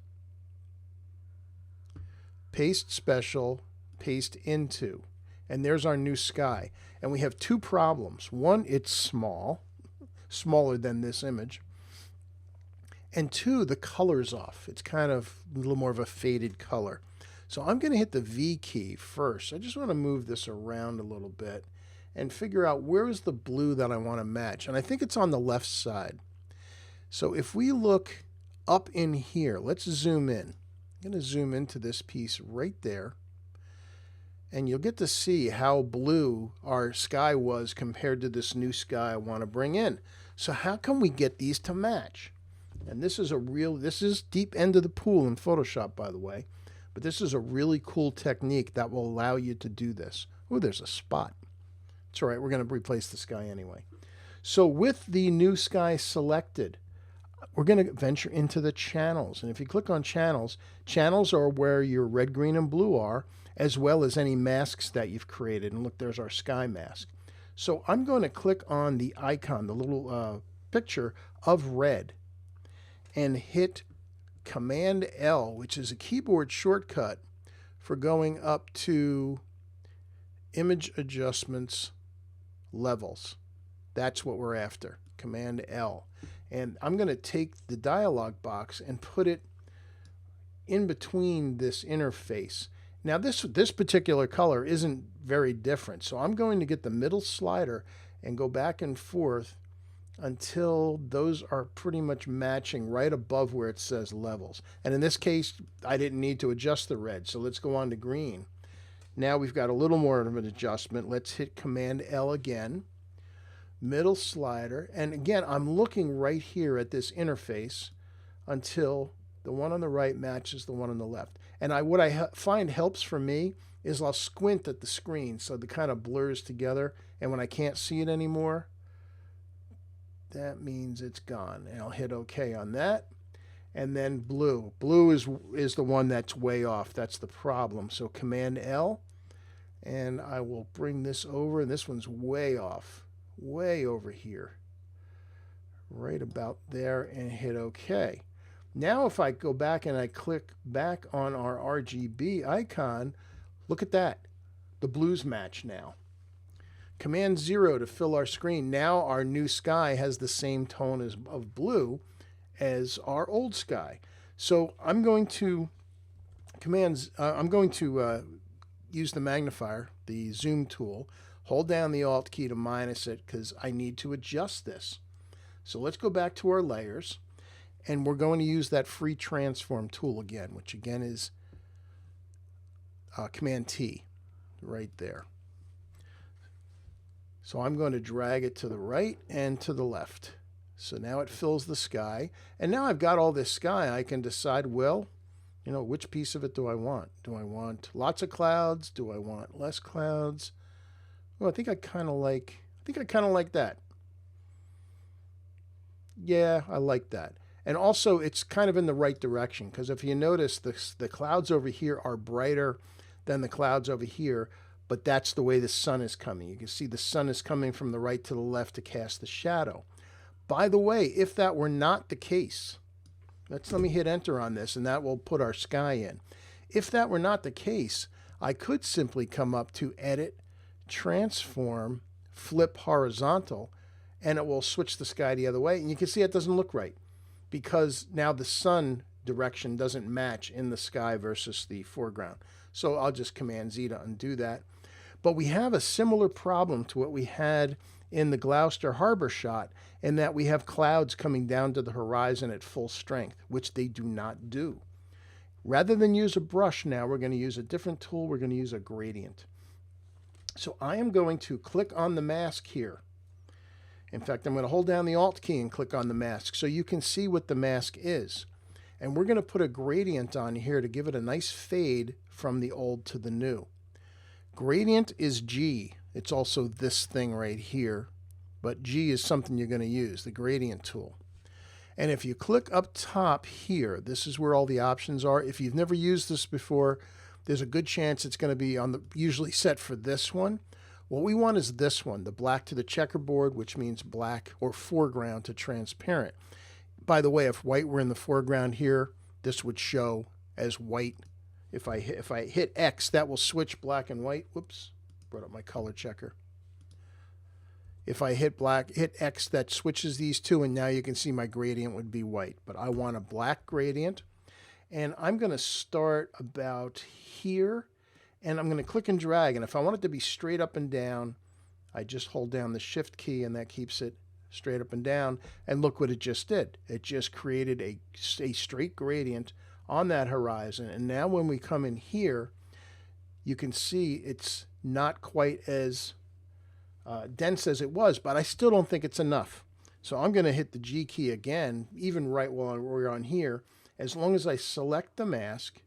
S1: Paste Special, Paste Into, and there's our new sky. And we have two problems. One, it's small, smaller than this image. And two, the color's off. It's kind of a little more of a faded color. So I'm going to hit the V key first. I just want to move this around a little bit and figure out where is the blue that I want to match. And I think it's on the left side. So if we look up in here, let's zoom in. I'm going to zoom into this piece right there. And you'll get to see how blue our sky was compared to this new sky I want to bring in. So how can we get these to match? And this is deep end of the pool in Photoshop, by the way. But this is a really cool technique that will allow you to do this. Oh, there's a spot. It's all right, we're going to replace the sky anyway. So with the new sky selected, we're going to venture into the channels. And if you click on channels, channels are where your red, green, and blue are, as well as any masks that you've created. And look, there's our sky mask. So I'm going to click on the icon, the little picture of red, and hit Command L, which is a keyboard shortcut for going up to Image Adjustments, Levels. That's what we're after, Command L. And I'm going to take the dialog box and put it in between this interface. Now this particular color isn't very different, so I'm going to get the middle slider and go back and forth until those are pretty much matching right above where it says levels. And in this case, I didn't need to adjust the red, so let's go on to green. Now we've got a little more of an adjustment. Let's hit Command L again, middle slider, and again I'm looking right here at this interface until the one on the right matches the one on the left. And what I find helps for me is I'll squint at the screen so it kind of blurs together, and when I can't see it anymore, that means it's gone. And I'll hit OK on that. and then blue. Blue is the one that's way off. That's the problem. So Command L, and I will bring this over, and this one's way off, way over here, right about there, and hit OK. Now if I go back and I click back on our RGB icon, look at that. The blues match now. Command 0 to fill our screen. Now our new sky has the same tone of blue as our old sky. So I'm going to use the magnifier, the zoom tool, hold down the Alt key to minus it because I need to adjust this. So let's go back to our layers, and we're going to use that free transform tool again, which again is Command T right there. So I'm going to drag it to the right and to the left. So now it fills the sky. And now I've got all this sky, I can decide, well, which piece of it do I want? Do I want lots of clouds? Do I want less clouds? Well, I think I kind of like that. Yeah, I like that. And also it's kind of in the right direction, because if you notice, the clouds over here are brighter than the clouds over here, but that's the way the sun is coming. You can see the sun is coming from the right to the left to cast the shadow. By the way, if that were not the case, let me hit enter on this, and that will put our sky in. If that were not the case, I could simply come up to Edit, Transform, Flip Horizontal, and it will switch the sky the other way. And you can see it doesn't look right because now the sun direction doesn't match in the sky versus the foreground. So I'll just Command Z to undo that. But we have a similar problem to what we had in the Gloucester Harbor shot, in that we have clouds coming down to the horizon at full strength, which they do not do. Rather than use a brush now, we're going to use a different tool. We're going to use a gradient. So I am going to click on the mask here. In fact, I'm going to hold down the Alt key and click on the mask so you can see what the mask is. And we're going to put a gradient on here to give it a nice fade from the old to the new. Gradient is G. It's also this thing right here, but G is something you're going to use, the gradient tool. And if you click up top here, this is where all the options are. If you've never used this before, there's a good chance it's going to be usually set for this one. What we want is this one, the black to the checkerboard, which means black, or foreground to transparent. By the way, if white were in the foreground here, this would show as white. If I hit X, that will switch black and white. Whoops, brought up my color checker. If I hit X, that switches these two, and now you can see my gradient would be white. But I want a black gradient, and I'm going to start about here, and I'm going to click and drag. And if I want it to be straight up and down, I just hold down the Shift key, and that keeps it straight up and down. And look what it just did. It just created a straight gradient on that horizon. And now when we come in here, you can see it's not quite as dense as it was, but I still don't think it's enough. So I'm going to hit the G key again, even right while we're on here, as long as I select the mask.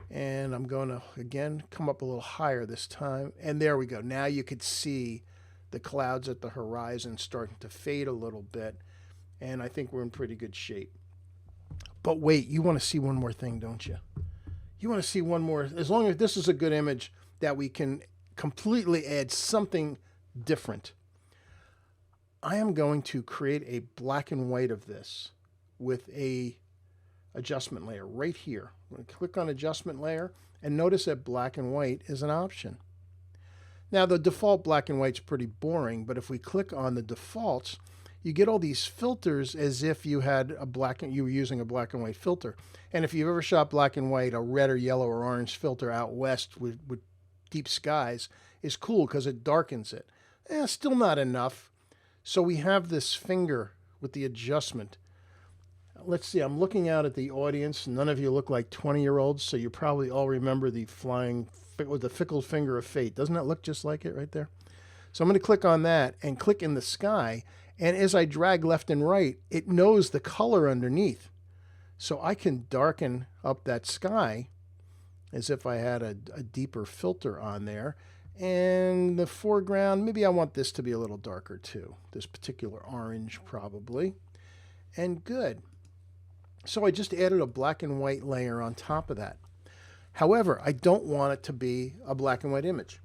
S1: And I'm going to, again, come up a little higher this time. And there we go. Now you could see the clouds at the horizon starting to fade a little bit. And I think we're in pretty good shape. But wait, you want to see one more thing, don't you? You want to see one more. As long as this is a good image that we can completely add something different, I am going to create a black and white of this with a adjustment layer right here. I'm going to click on adjustment layer, and notice that black and white is an option. Now the default black and white's pretty boring, but if we click on the defaults, you get all these filters as if you were using a black and white filter. And if you've ever shot black and white, a red or yellow or orange filter out west with deep skies is cool because it darkens it. Still not enough. So we have this finger with the adjustment. Let's see, I'm looking out at the audience. None of you look like 20-year-olds, so you probably all remember the fickle finger of fate. Doesn't that look just like it right there? So I'm going to click on that and click in the sky. And as I drag left and right, it knows the color underneath. So I can darken up that sky as if I had a deeper filter on there. And the foreground, maybe I want this to be a little darker too. This particular orange probably. And good. So I just added a black and white layer on top of that. However, I don't want it to be a black and white image,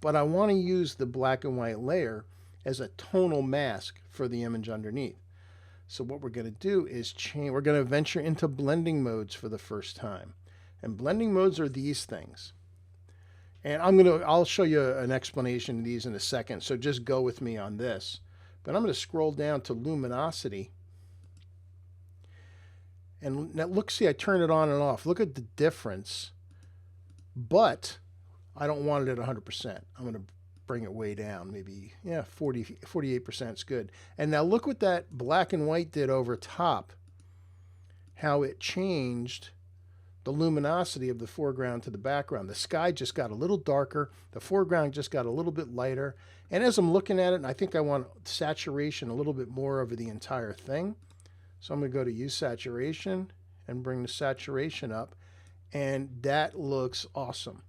S1: but I want to use the black and white layer as a tonal mask for the image underneath. So what we're going to do is change, we're going to venture into blending modes for the first time. And blending modes are these things. And I'll show you an explanation of these in a second, so just go with me on this. But I'm going to scroll down to luminosity. And now look, see, I turn it on and off. Look at the difference. But I don't want it at 100%. I'm going to bring it way down, maybe, 48% is good. And now look what that black and white did over top, how it changed the luminosity of the foreground to the background. The sky just got a little darker, the foreground just got a little bit lighter. And as I'm looking at it, I think I want saturation a little bit more over the entire thing. So I'm going to go to use saturation and bring the saturation up, and that looks awesome.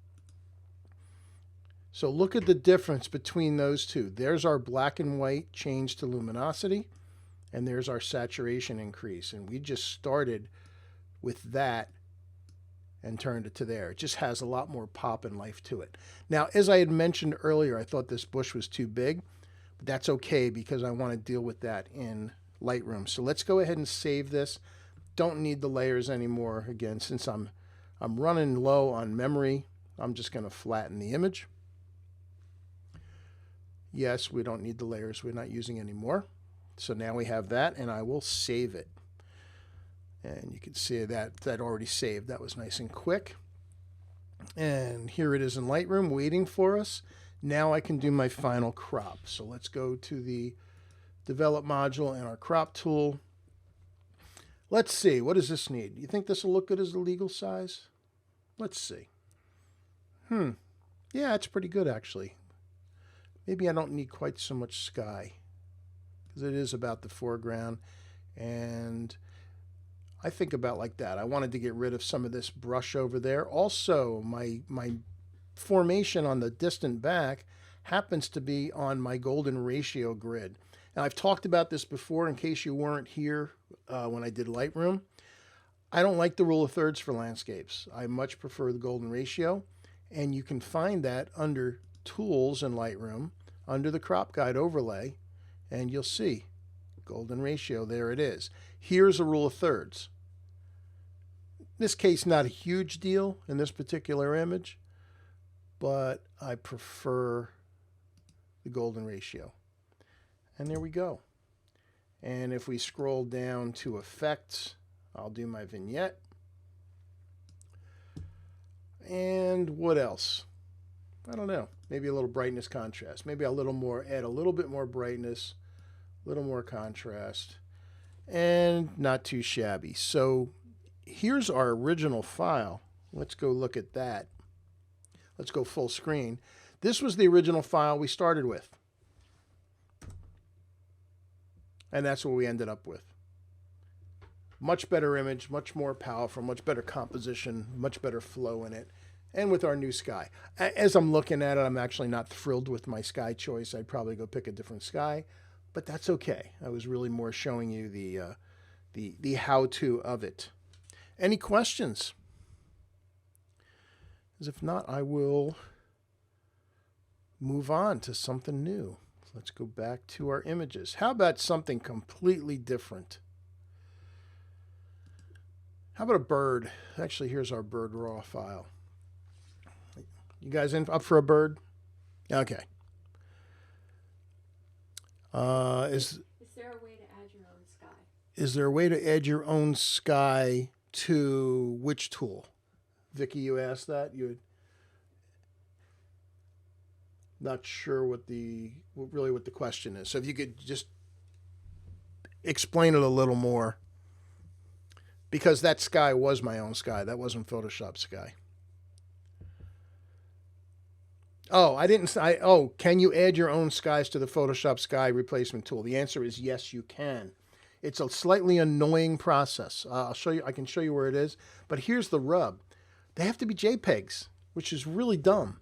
S1: So look at the difference between those two. There's our black and white change to luminosity, and there's our saturation increase. And we just started with that and turned it to there. It just has a lot more pop and life to it. Now, as I had mentioned earlier, I thought this bush was too big, but that's okay because I want to deal with that in Lightroom. So let's go ahead and save this. Don't need the layers anymore. Again, since I'm running low on memory, I'm just going to flatten the image. Yes, we don't need the layers. We're not using anymore. So now we have that, and I will save it. And you can see that already saved. That was nice and quick. And here it is in Lightroom waiting for us. Now I can do my final crop. So let's go to the Develop module and our crop tool. Let's see, what does this need? You think this will look good as the legal size? Let's see. Yeah, it's pretty good actually. Maybe I don't need quite so much sky because it is about the foreground, and I think about like that. I wanted to get rid of some of this brush over there. Also, my formation on the distant back happens to be on my golden ratio grid. Now, I've talked about this before in case you weren't here when I did Lightroom. I don't like the rule of thirds for landscapes. I much prefer the golden ratio, and you can find that under Tools in Lightroom, under the Crop Guide overlay, and you'll see golden ratio, there it is. Here's a rule of thirds. In this case, not a huge deal in this particular image, but I prefer the golden ratio. And there we go. And if we scroll down to effects, I'll do my vignette. And what else? I don't know. Maybe a little brightness contrast. Maybe a little more, add a little bit more brightness, a little more contrast, and not too shabby. So here's our original file. Let's go look at that. Let's go full screen. This was the original file we started with. And that's what we ended up with. Much better image, much more powerful, much better composition, much better flow in it. And with our new sky. As I'm looking at it, I'm actually not thrilled with my sky choice. I'd probably go pick a different sky, but that's okay. I was really more showing you the how-to of it. Any questions? Because if not, I will move on to something new. Let's go back to our images. How about something completely different? How about a bird? Actually, here's our bird raw file. You guys up for a bird? Okay. Is
S2: there a way to add your own sky?
S1: Is there a way to add your own sky to which tool? Vicky, you asked that. You not sure what the question is. So if you could just explain it a little more, because that sky was my own sky. That wasn't Photoshop sky. Oh, can you add your own skies to the Photoshop sky replacement tool? The answer is yes, you can. It's a slightly annoying process. I'll show you. I can show you where it is. But here's the rub. They have to be JPEGs, which is really dumb.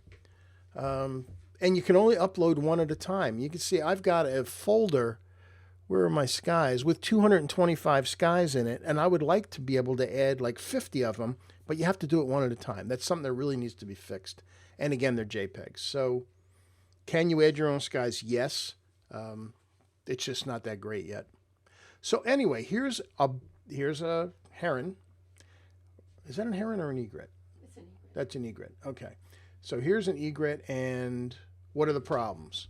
S1: And you can only upload one at a time. You can see I've got a folder where are my skies? With 225 skies in it, and I would like to be able to add like 50 of them, but you have to do it one at a time. That's something that really needs to be fixed. And again, they're JPEGs. So can you add your own skies? Yes. It's just not that great yet. So anyway, here's a heron. Is that a heron or an egret?
S2: It's an egret.
S1: That's an egret. Okay. So here's an egret, and what are the problems?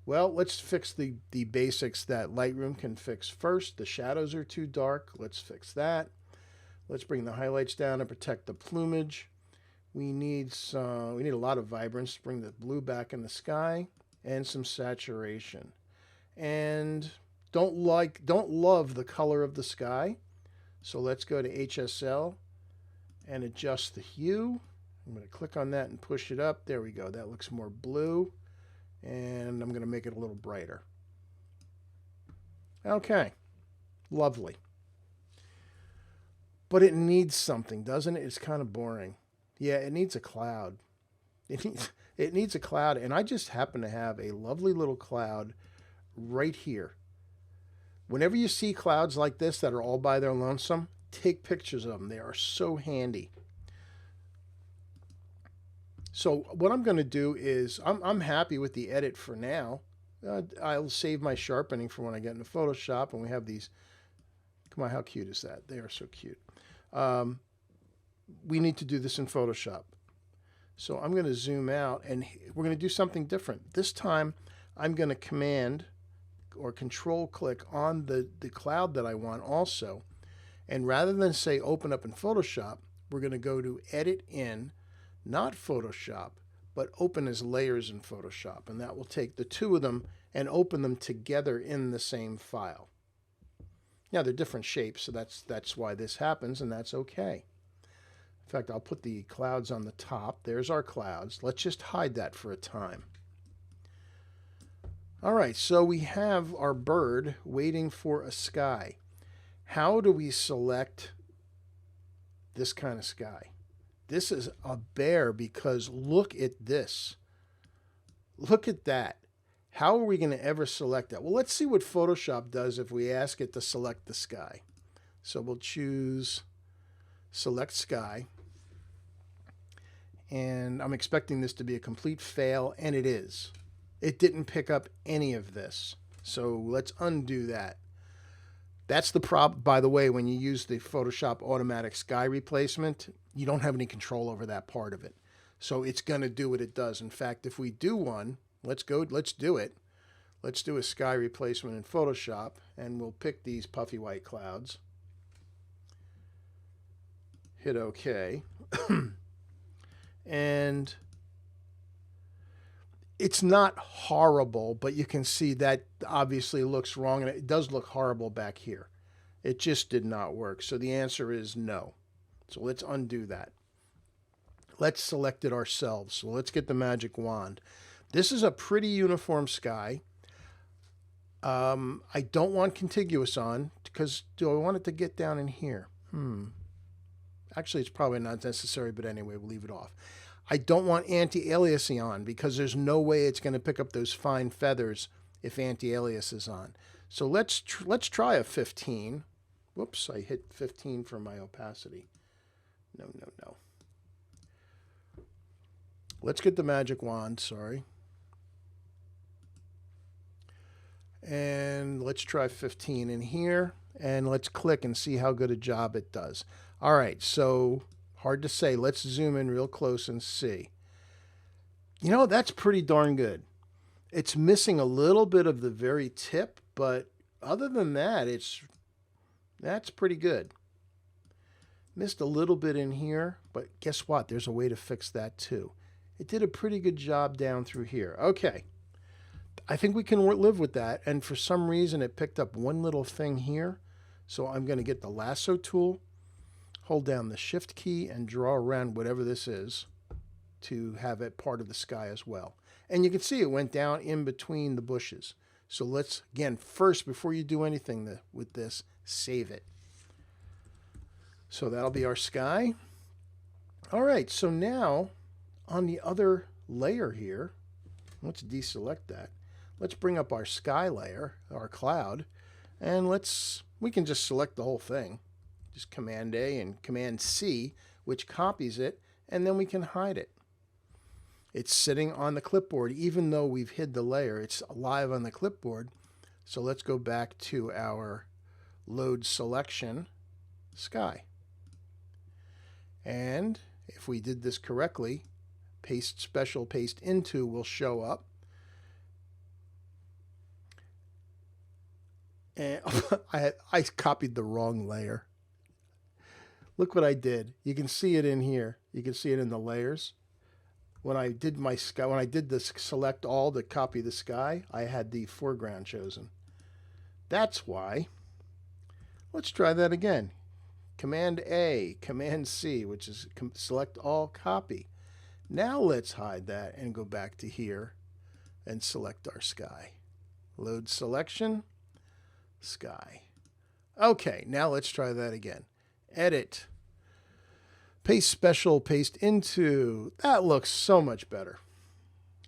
S1: Well, let's fix the basics that Lightroom can fix first. The shadows are too dark. Let's fix that. Let's bring the highlights down and protect the plumage. We need a lot of vibrance. Bring the blue back in the sky and some saturation. And don't love the color of the sky. So let's go to HSL and adjust the hue. I'm going to click on that and push it up. There we go. That looks more blue. And I'm going to make it a little brighter. Okay. Lovely. But it needs something, doesn't it? It's kind of boring. Yeah, it needs a cloud. It needs a cloud, and I just happen to have a lovely little cloud right here. Whenever you see clouds like this that are all by their lonesome, take pictures of them. They are so handy. So what I'm going to do is, I'm happy with the edit for now. I'll save my sharpening for when I get into Photoshop, and we have these. Come on, how cute is that? They are so cute. We need to do this in Photoshop. So I'm going to zoom out, and we're going to do something different. This time, I'm going to command or control click on the cloud that I want also. And rather than say open up in Photoshop, we're going to go to edit in, not Photoshop, but open as layers in Photoshop. And that will take the two of them and open them together in the same file. Now they're different shapes, so that's why this happens, and that's okay. In fact, I'll put the clouds on the top. There's our clouds. Let's just hide that for a time. All right, so we have our bird waiting for a sky. How do we select this kind of sky? This is a bear because look at this. Look at that. How are we going to ever select that? Well, let's see what Photoshop does if we ask it to select the sky. So we'll choose Select Sky. And I'm expecting this to be a complete fail, and it is. It didn't pick up any of this. So let's undo that. That's the problem, by the way, when you use the Photoshop automatic sky replacement, you don't have any control over that part of it. So it's going to do what it does. In fact, if we do one, let's do it. Let's do a sky replacement in Photoshop, and we'll pick these puffy white clouds. Hit OK. And it's not horrible, but you can see that obviously looks wrong, and it does look horrible back here. It just did not work. So the answer is no. So let's undo that. Let's select it ourselves. So let's get the magic wand. This is a pretty uniform sky. I don't want contiguous on, because do I want it to get down in here? Actually, it's probably not necessary, but anyway, we'll leave it off. I don't want anti-aliasing on, because there's no way it's going to pick up those fine feathers if anti-alias is on. So let's try a 15. Whoops, I hit 15 for my opacity. No. Let's get the magic wand, sorry. And let's try 15 in here, and let's click and see how good a job it does. All right, so hard to say. Let's zoom in real close and see. You know, that's pretty darn good. It's missing a little bit of the very tip, but other than that, that's pretty good. Missed a little bit in here, but guess what? There's a way to fix that too. It did a pretty good job down through here. Okay. I think we can live with that, and for some reason it picked up one little thing here. So I'm going to get the lasso tool, hold down the shift key, and draw around whatever this is to have it part of the sky as well. And you can see it went down in between the bushes. So let's, again, first, before you do anything with this, save it. So that'll be our sky. All right, so now on the other layer here, let's deselect that. let's bring up our sky layer, our cloud, and we can just select the whole thing. Just Command A and Command C, which copies it, and then we can hide it. It's sitting on the clipboard, even though we've hid the layer, it's live on the clipboard. So let's go back to our load selection, sky. And if we did this correctly, paste special paste into will show up. And I copied the wrong layer. Look what I did. You can see it in here. You can see it in the layers. When I did my sky, when I did this select all to copy the sky, I had the foreground chosen. That's why. Let's try that again. Command A, Command C, which is select all, copy. Now let's hide that and go back to here and select our sky. Load selection, sky. Okay, now let's try that again. Edit. Paste special, paste into. That looks so much better.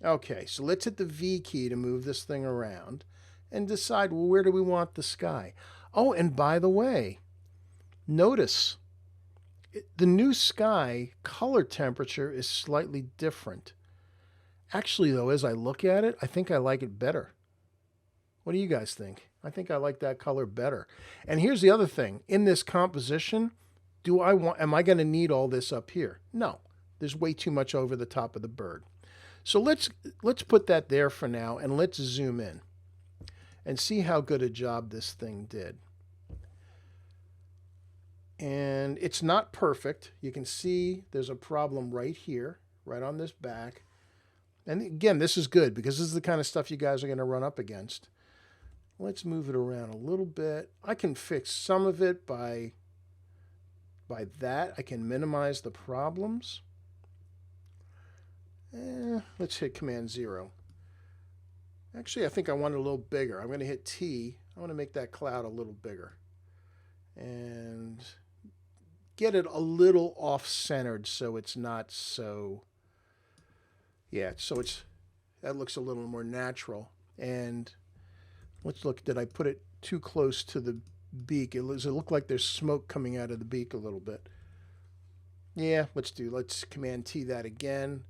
S1: Okay, so let's hit the V key to move this thing around and decide, well, where do we want the sky? Oh, and by the way, notice the new sky color temperature is slightly different. Actually, though, as I look at it, I think I like it better. What do you guys think? I think I like that color better. And here's the other thing. In this composition, am I going to need all this up here? No. There's way too much over the top of the bird. So let's put that there for now, and let's zoom in and see how good a job this thing did. And it's not perfect. You can see there's a problem right here, right on this back. And again, this is good because this is the kind of stuff you guys are going to run up against. Let's move it around a little bit. I can fix some of it by that. I can minimize the problems. Let's hit Command 0. Actually, I think I want it a little bigger. I'm going to hit T. I want to make that cloud a little bigger. And get it a little off-centered so it's not so... Yeah, so that looks a little more natural. And let's look, did I put it too close to the beak? It look like there's smoke coming out of the beak a little bit. Yeah, let's Command T that again.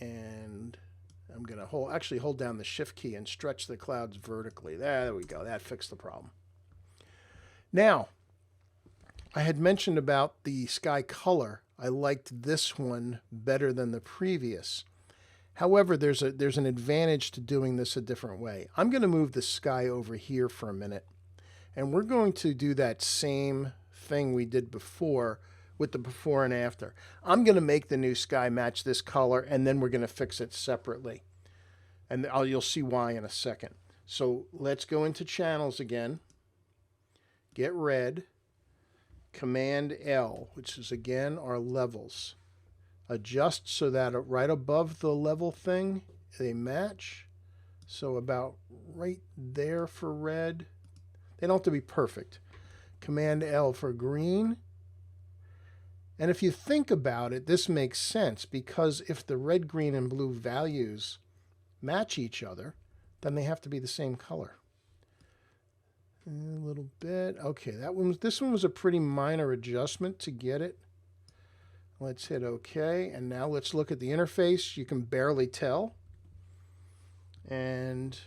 S1: And I'm going to hold down the Shift key and stretch the clouds vertically. There we go. That fixed the problem. Now, I had mentioned about the sky color. I liked this one better than the previous. However, there's an advantage to doing this a different way. I'm going to move the sky over here for a minute, and we're going to do that same thing we did before with the before and after. I'm going to make the new sky match this color, and then we're going to fix it separately. And you'll see why in a second. So let's go into channels again. Get red. Command L, which is again our levels. Adjust so that right above the level thing, they match. So about right there for red. They don't have to be perfect. Command L for green. And if you think about it, this makes sense because if the red, green, and blue values match each other, then they have to be the same color. A little bit. Okay, this one was a pretty minor adjustment to get it. Let's hit OK. And now let's look at the interface. You can barely tell. And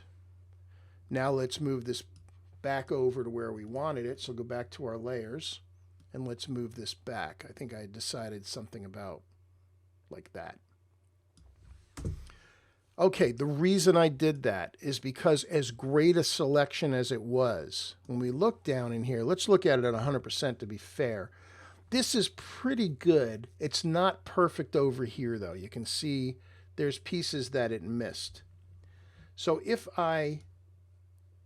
S1: now let's move this back over to where we wanted it. So go back to our layers. And let's move this back. I think I decided something about like that. Okay, the reason I did that is because as great a selection as it was, when we look down in here, let's look at it at 100% to be fair. This is pretty good. It's not perfect over here, though. You can see there's pieces that it missed. So if I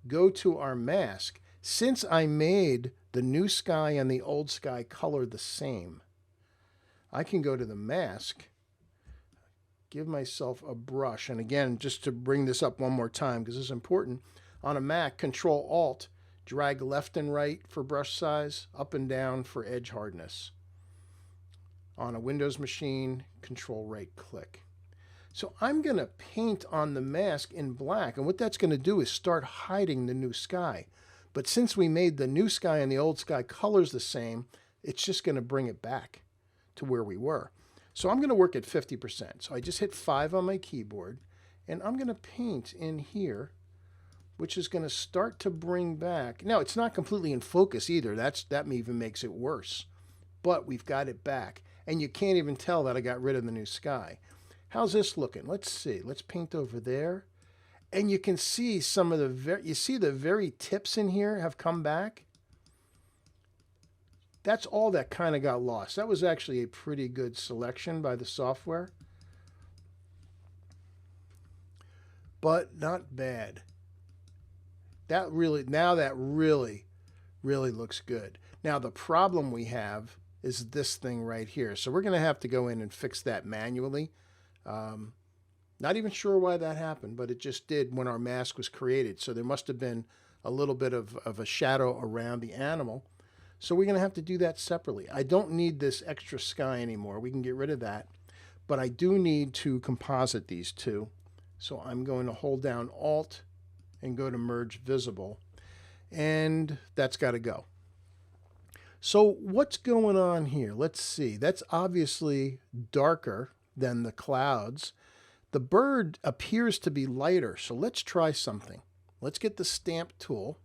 S1: go to our mask, since I made the new sky and the old sky color the same, I can go to the mask, give myself a brush. And again, just to bring this up one more time, because this is important, on a Mac, Control-Alt, drag left and right for brush size, up and down for edge hardness. On a Windows machine, Control-Right click. So I'm going to paint on the mask in black, and what that's going to do is start hiding the new sky. But since we made the new sky and the old sky colors the same, it's just going to bring it back to where we were. So I'm going to work at 50%. So I just hit 5 on my keyboard, and I'm going to paint in here, which is going to start to bring back. Now, it's not completely in focus either. That even makes it worse. But we've got it back. And you can't even tell that I got rid of the new sky. How's this looking? Let's see. Let's paint over there. And you can see some of the very tips in here have come back. That's all that kind of got lost. That was actually a pretty good selection by the software. But not bad. That really looks good. Now the problem we have is this thing right here. So we're going to have to go in and fix that manually. Not even sure why that happened, but it just did when our mask was created. So there must have been a little bit of a shadow around the animal. So we're going to have to do that separately. I don't need this extra sky anymore. We can get rid of that. But I do need to composite these two. So I'm going to hold down Alt and go to Merge Visible. And that's got to go. So what's going on here? Let's see. That's obviously darker than the clouds. The bird appears to be lighter. So let's try something. Let's get the stamp tool.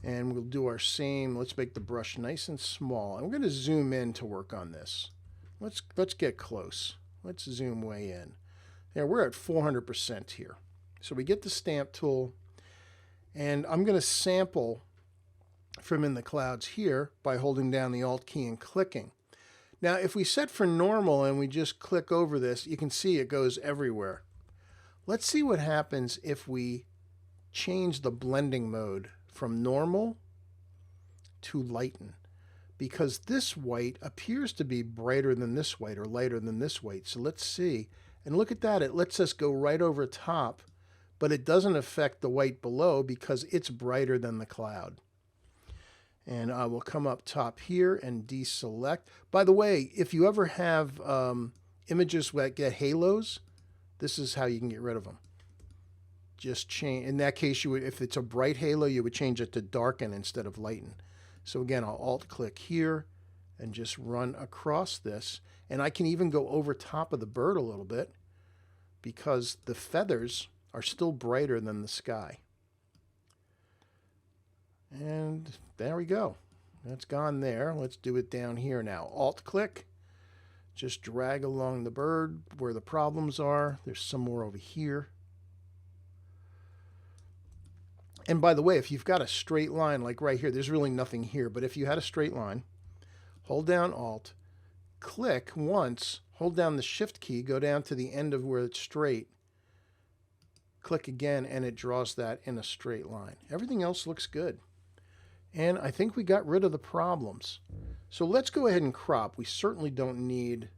S1: And we'll do our same. Let's make the brush nice and small. And we're going to zoom in to work on this. Let's get close. Let's zoom way in. There, we're at 400% here. So we get the stamp tool. And I'm going to sample from in the clouds here by holding down the Alt key and clicking. Now, if we set for normal and we just click over this, you can see it goes everywhere. Let's see what happens if we change the blending mode from normal to lighten, because this white appears to be brighter than this white or lighter than this white. So let's see. And look at that. It lets us go right over top, but it doesn't affect the white below because it's brighter than the cloud. And I will come up top here and deselect. By the way, if you ever have images that get halos, this is how you can get rid of them. Just change. In that case, you would, if it's a bright halo, you would change it to darken instead of lighten. So again, I'll Alt click here and just run across this. And I can even go over top of the bird a little bit because the feathers are still brighter than the sky. And there we go. That's gone there. Let's do it down here now. Alt click. Just drag along the bird where the problems are. There's some more over here. And by the way, if you've got a straight line like right here, there's really nothing here. But if you had a straight line, hold down Alt, click once, hold down the Shift key, go down to the end of where it's straight, click again, and it draws that in a straight line. Everything else looks good. And I think we got rid of the problems. So let's go ahead and crop. We certainly don't need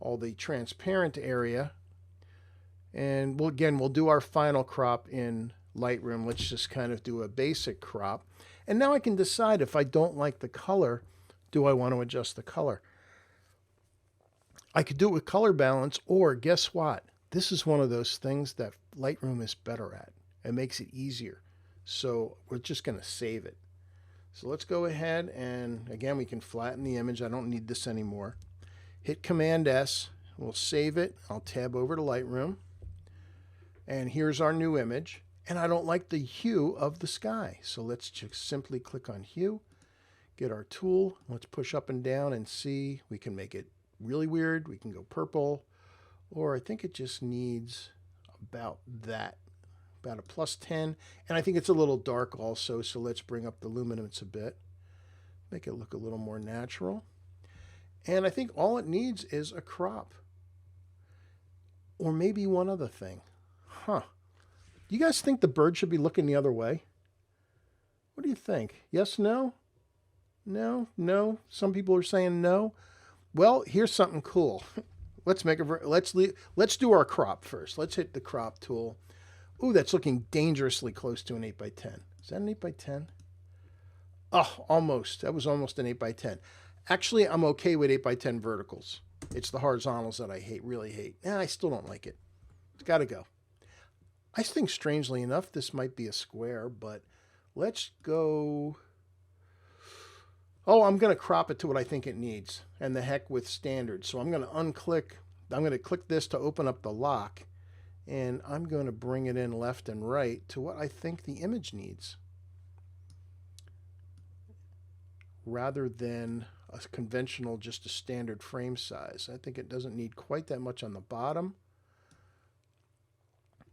S1: all the transparent area. And we'll do our final crop in Lightroom. Let's just kind of do a basic crop. And now I can decide if I don't like the color, do I want to adjust the color? I could do it with color balance, or guess what? This is one of those things that Lightroom is better at. It makes it easier. So we're just going to save it. So let's go ahead and, again, we can flatten the image. I don't need this anymore. Hit Command S. We'll save it. I'll tab over to Lightroom. And here's our new image. And I don't like the hue of the sky. So let's just simply click on Hue. Get our tool. Let's push up and down and see. We can make it really weird. We can go purple. Or I think it just needs about that. About a +10, and I think it's a little dark also, so let's bring up the luminance a bit, make it look a little more natural. And I think all it needs is a crop, or maybe one other thing. Do you guys think the bird should be looking the other way? What do you think? Yes, no? No? Some people are saying no. Well, here's something cool. Let's do our crop first. Let's hit the crop tool. Ooh, that's looking dangerously close to an 8x10. Is that an 8x10? Oh, almost. That was almost an 8x10. Actually, I'm okay with 8x10 verticals. It's the horizontals that I hate, really hate. I still don't like it. It's got to go. I think, strangely enough, this might be a square, but let's go. Oh, I'm going to crop it to what I think it needs, and the heck with standard. So I'm going to unclick. I'm going to click this to open up the lock, and I'm going to bring it in left and right to what I think the image needs, rather than a conventional, just a standard frame size. I think it doesn't need quite that much on the bottom.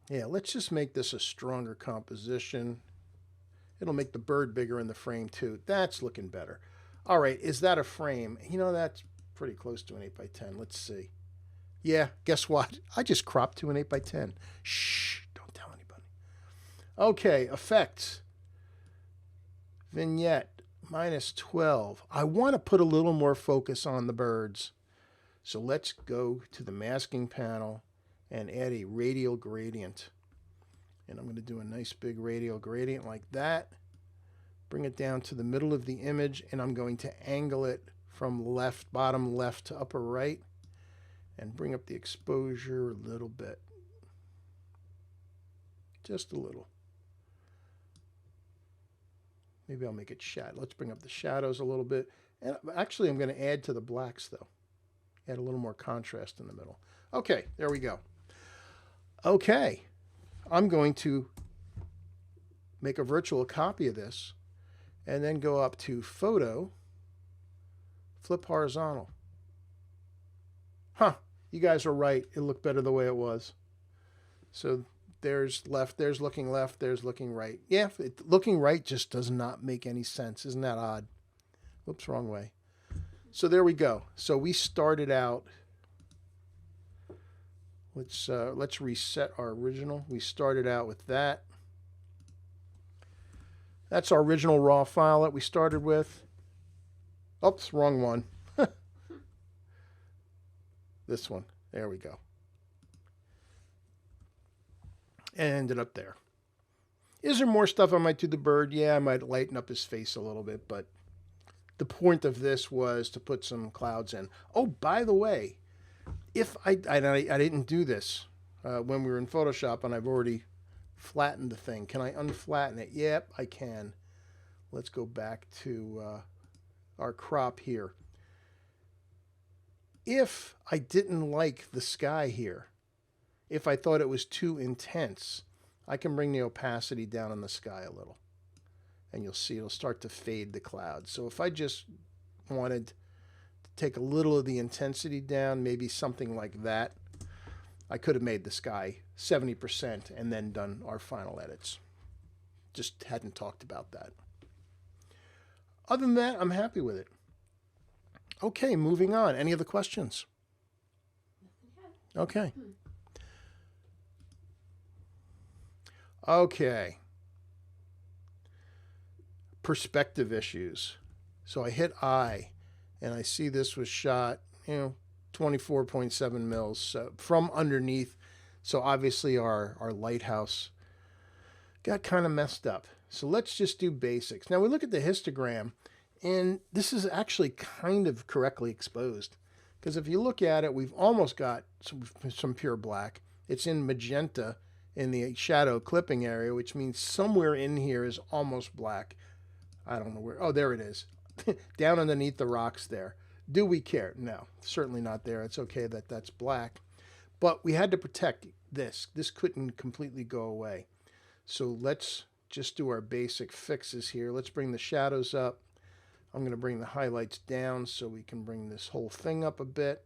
S1: Yeah, let's just make this a stronger composition. It'll make the bird bigger in the frame too. That's looking better. All right, is that a frame? You know, that's pretty close to an 8 by 10. Let's see. Yeah, guess what? I just cropped to an 8 by 10. Shh, don't tell anybody. Okay, effects. Vignette, -12. I want to put a little more focus on the birds. So let's go to the masking panel and add a radial gradient. And I'm going to do a nice big radial gradient like that. Bring it down to the middle of the image, and I'm going to angle it from left, bottom left to upper right, and bring up the exposure a little bit. Just a little. Maybe I'll make it shadow. Let's bring up the shadows a little bit. And actually, I'm going to add to the blacks, though. Add a little more contrast in the middle. Okay, there we go. Okay, I'm going to make a virtual copy of this and then go up to Photo, Flip Horizontal. Huh, you guys are right. It looked better the way it was. So there's left, there's looking right. Yeah, looking right just does not make any sense. Isn't that odd? Whoops, wrong way. So there we go. So we started out. Let's reset our original. We started out with that. That's our original raw file that we started with. Oops, wrong one. This one. There we go. And ended up there. Is there more stuff I might do the bird? Yeah, I might lighten up his face a little bit, but the point of this was to put some clouds in. Oh, by the way, if I didn't do this when we were in Photoshop, and I've already flattened the thing. Can I unflatten it? Yep, I can. Let's go back to our crop here. If I didn't like the sky here, if I thought it was too intense, I can bring the opacity down on the sky a little. And you'll see it'll start to fade the clouds. So if I just wanted to take a little of the intensity down, maybe something like that, I could have made the sky 70% and then done our final edits. Just hadn't talked about that. Other than that, I'm happy with it. Okay, moving on. Any other questions? Okay. Okay. Perspective issues. So I hit I, and I see this was shot, 24.7 mils from underneath. So obviously our lighthouse got kind of messed up. So let's just do basics. Now we look at the histogram, and this is actually kind of correctly exposed. Because if you look at it, we've almost got some pure black. It's in magenta in the shadow clipping area, which means somewhere in here is almost black. I don't know where. Oh, there it is. Down underneath the rocks there. Do we care? No, certainly not there. It's okay that that's black. But we had to protect this. This couldn't completely go away. So let's just do our basic fixes here. Let's bring the shadows up. I'm going to bring the highlights down so we can bring this whole thing up a bit.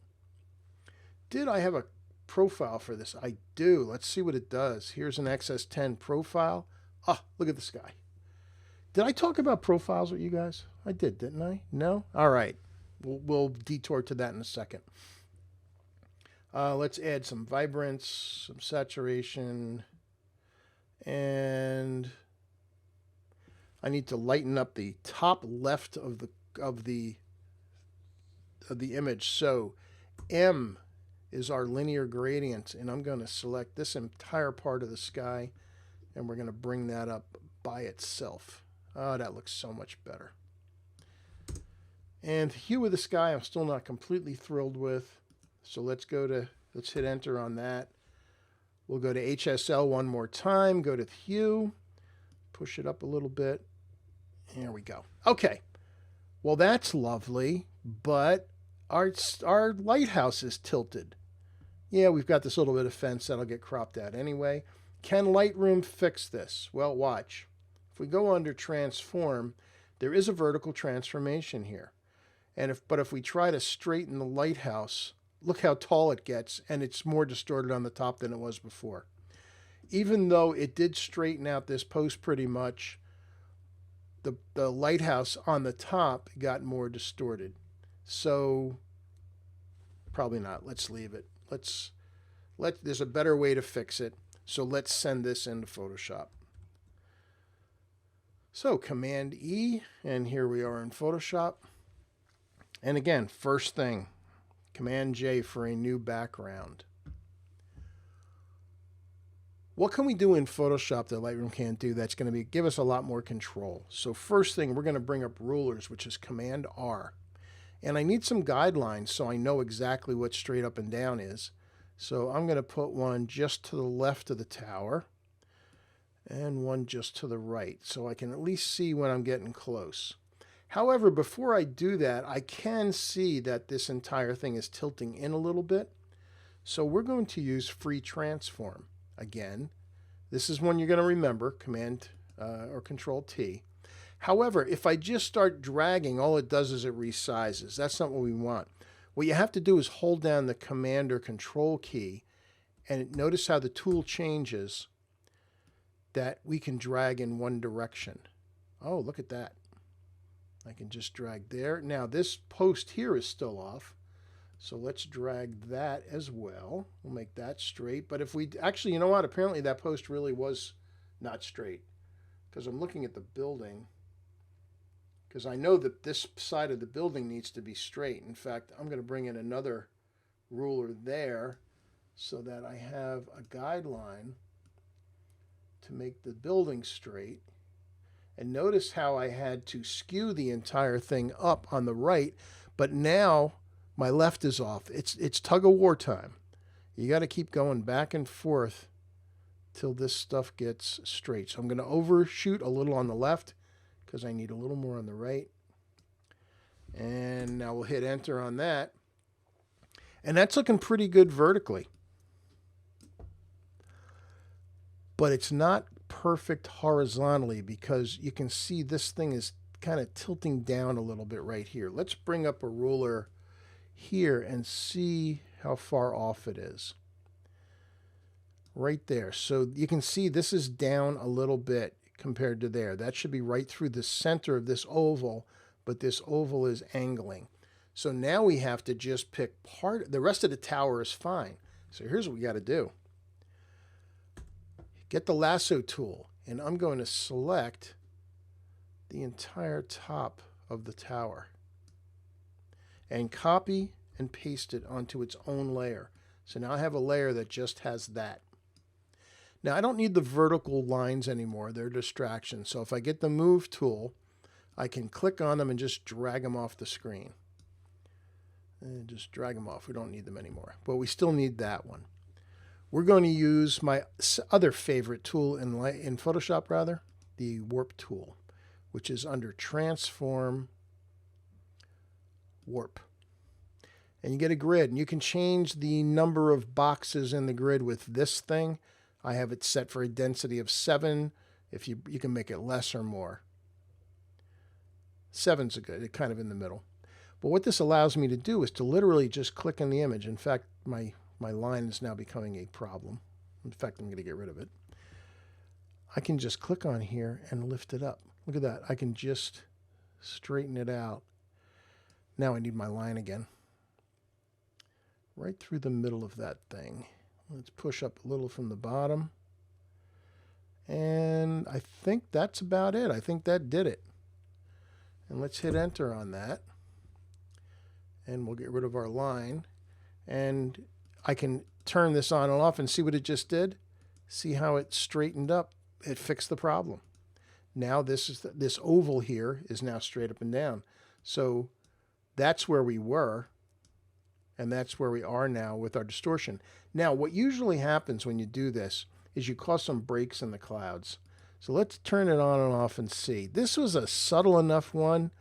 S1: Did I have a profile for this? I do. Let's see what it does. Here's an XS10 profile. Ah, look at the sky. Did I talk about profiles with you guys? I did, didn't I? No? All right. We'll detour to that in a second. Let's add some vibrance, some saturation, and I need to lighten up the top left of the image. So M is our linear gradient, and I'm going to select this entire part of the sky, and we're going to bring that up by itself. Oh, that looks so much better. And hue of the sky, I'm still not completely thrilled with. So let's hit enter on that. We'll go to HSL one more time, go to hue, push it up a little bit. There we go. Okay. Well, that's lovely, but our lighthouse is tilted. Yeah, we've got this little bit of fence that'll get cropped out anyway. Can Lightroom fix this? Well, watch. If we go under transform, there is a vertical transformation here. But if we try to straighten the lighthouse, look how tall it gets, and it's more distorted on the top than it was before. Even though it did straighten out this post pretty much, the lighthouse on the top got more distorted. So probably not. Let's leave it. There's a better way to fix it. So let's send this into Photoshop. So Command E, and here we are in Photoshop. And again, first thing, Command J for a new background. What can we do in Photoshop that Lightroom can't do that's going to give us a lot more control? So first thing, we're going to bring up rulers, which is Command R. And I need some guidelines so I know exactly what straight up and down is. So I'm going to put one just to the left of the tower and one just to the right so I can at least see when I'm getting close. However, before I do that, I can see that this entire thing is tilting in a little bit. So we're going to use free transform. Again, this is one you're going to remember, Command or Control T. However, if I just start dragging, all it does is it resizes. That's not what we want. What you have to do is hold down the Command or Control key, and notice how the tool changes, that we can drag in one direction. Oh, look at that. I can just drag there. Now, this post here is still off. So let's drag that as well. We'll make that straight. But if we actually, you know what? Apparently that post really was not straight, because I'm looking at the building, because I know that this side of the building needs to be straight. In fact, I'm going to bring in another ruler there so that I have a guideline to make the building straight. And notice how I had to skew the entire thing up on the right, but now my left is off. It's tug of war time. You got to keep going back and forth till this stuff gets straight. So I'm going to overshoot a little on the left because I need a little more on the right. And now we'll hit enter on that. And that's looking pretty good vertically. But it's not perfect horizontally because you can see this thing is kind of tilting down a little bit right here. Let's bring up a ruler here and see how far off it is. Right there. So you can see this is down a little bit compared to there. That should be right through the center of this oval, but this oval is angling. So now we have to just pick part. The rest of the tower is fine. So here's what we got to do. Get the lasso tool, and I'm going to select the entire top of the tower and copy and paste it onto its own layer. So now I have a layer that just has that. Now I don't need the vertical lines anymore. They're distractions. So if I get the move tool, I can click on them and just drag them off the screen. And just drag them off. We don't need them anymore, but we still need that one. We're going to use my other favorite tool in Photoshop, the warp tool, which is under transform, warp. And you get a grid, and you can change the number of boxes in the grid with this thing. I have it set for a density of 7. If you can make it less or more. 7's a good, it's kind of in the middle. But what this allows me to do is to literally just click on the image. In fact, my line is now becoming a problem. In fact, I'm going to get rid of it. I can just click on here and lift it up. Look at that. I can just straighten it out. Now I need my line again. Right through the middle of that thing. Let's push up a little from the bottom. And I think that's about it. I think that did it. And let's hit enter on that. And we'll get rid of our line. And I can turn this on and off and see what it just did. See how it straightened up. It fixed the problem. Now this oval here is now straight up and down. So that's where we were. And that's where we are now with our distortion. Now, what usually happens when you do this is you cause some breaks in the clouds. So let's turn it on and off and see. This was a subtle enough one.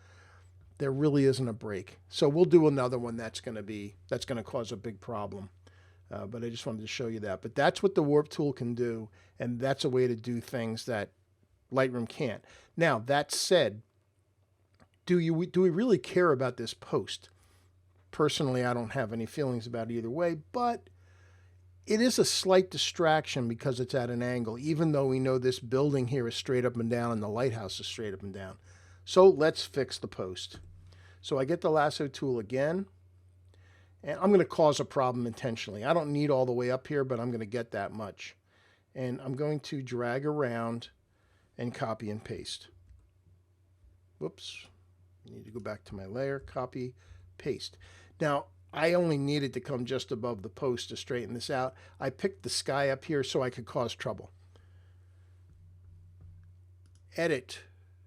S1: There really isn't a break. So we'll do another one that's going to cause a big problem. But I just wanted to show you that. But that's what the warp tool can do, and that's a way to do things that Lightroom can't. Now, that said, do we really care about this post? Personally, I don't have any feelings about it either way, but it is a slight distraction because it's at an angle, even though we know this building here is straight up and down and the lighthouse is straight up and down. So let's fix the post. So I get the lasso tool again, and I'm going to cause a problem intentionally. I don't need all the way up here, but I'm going to get that much. And I'm going to drag around and copy and paste. Whoops. I need to go back to my layer, copy, paste. Now, I only needed to come just above the post to straighten this out. I picked the sky up here so I could cause trouble. Edit,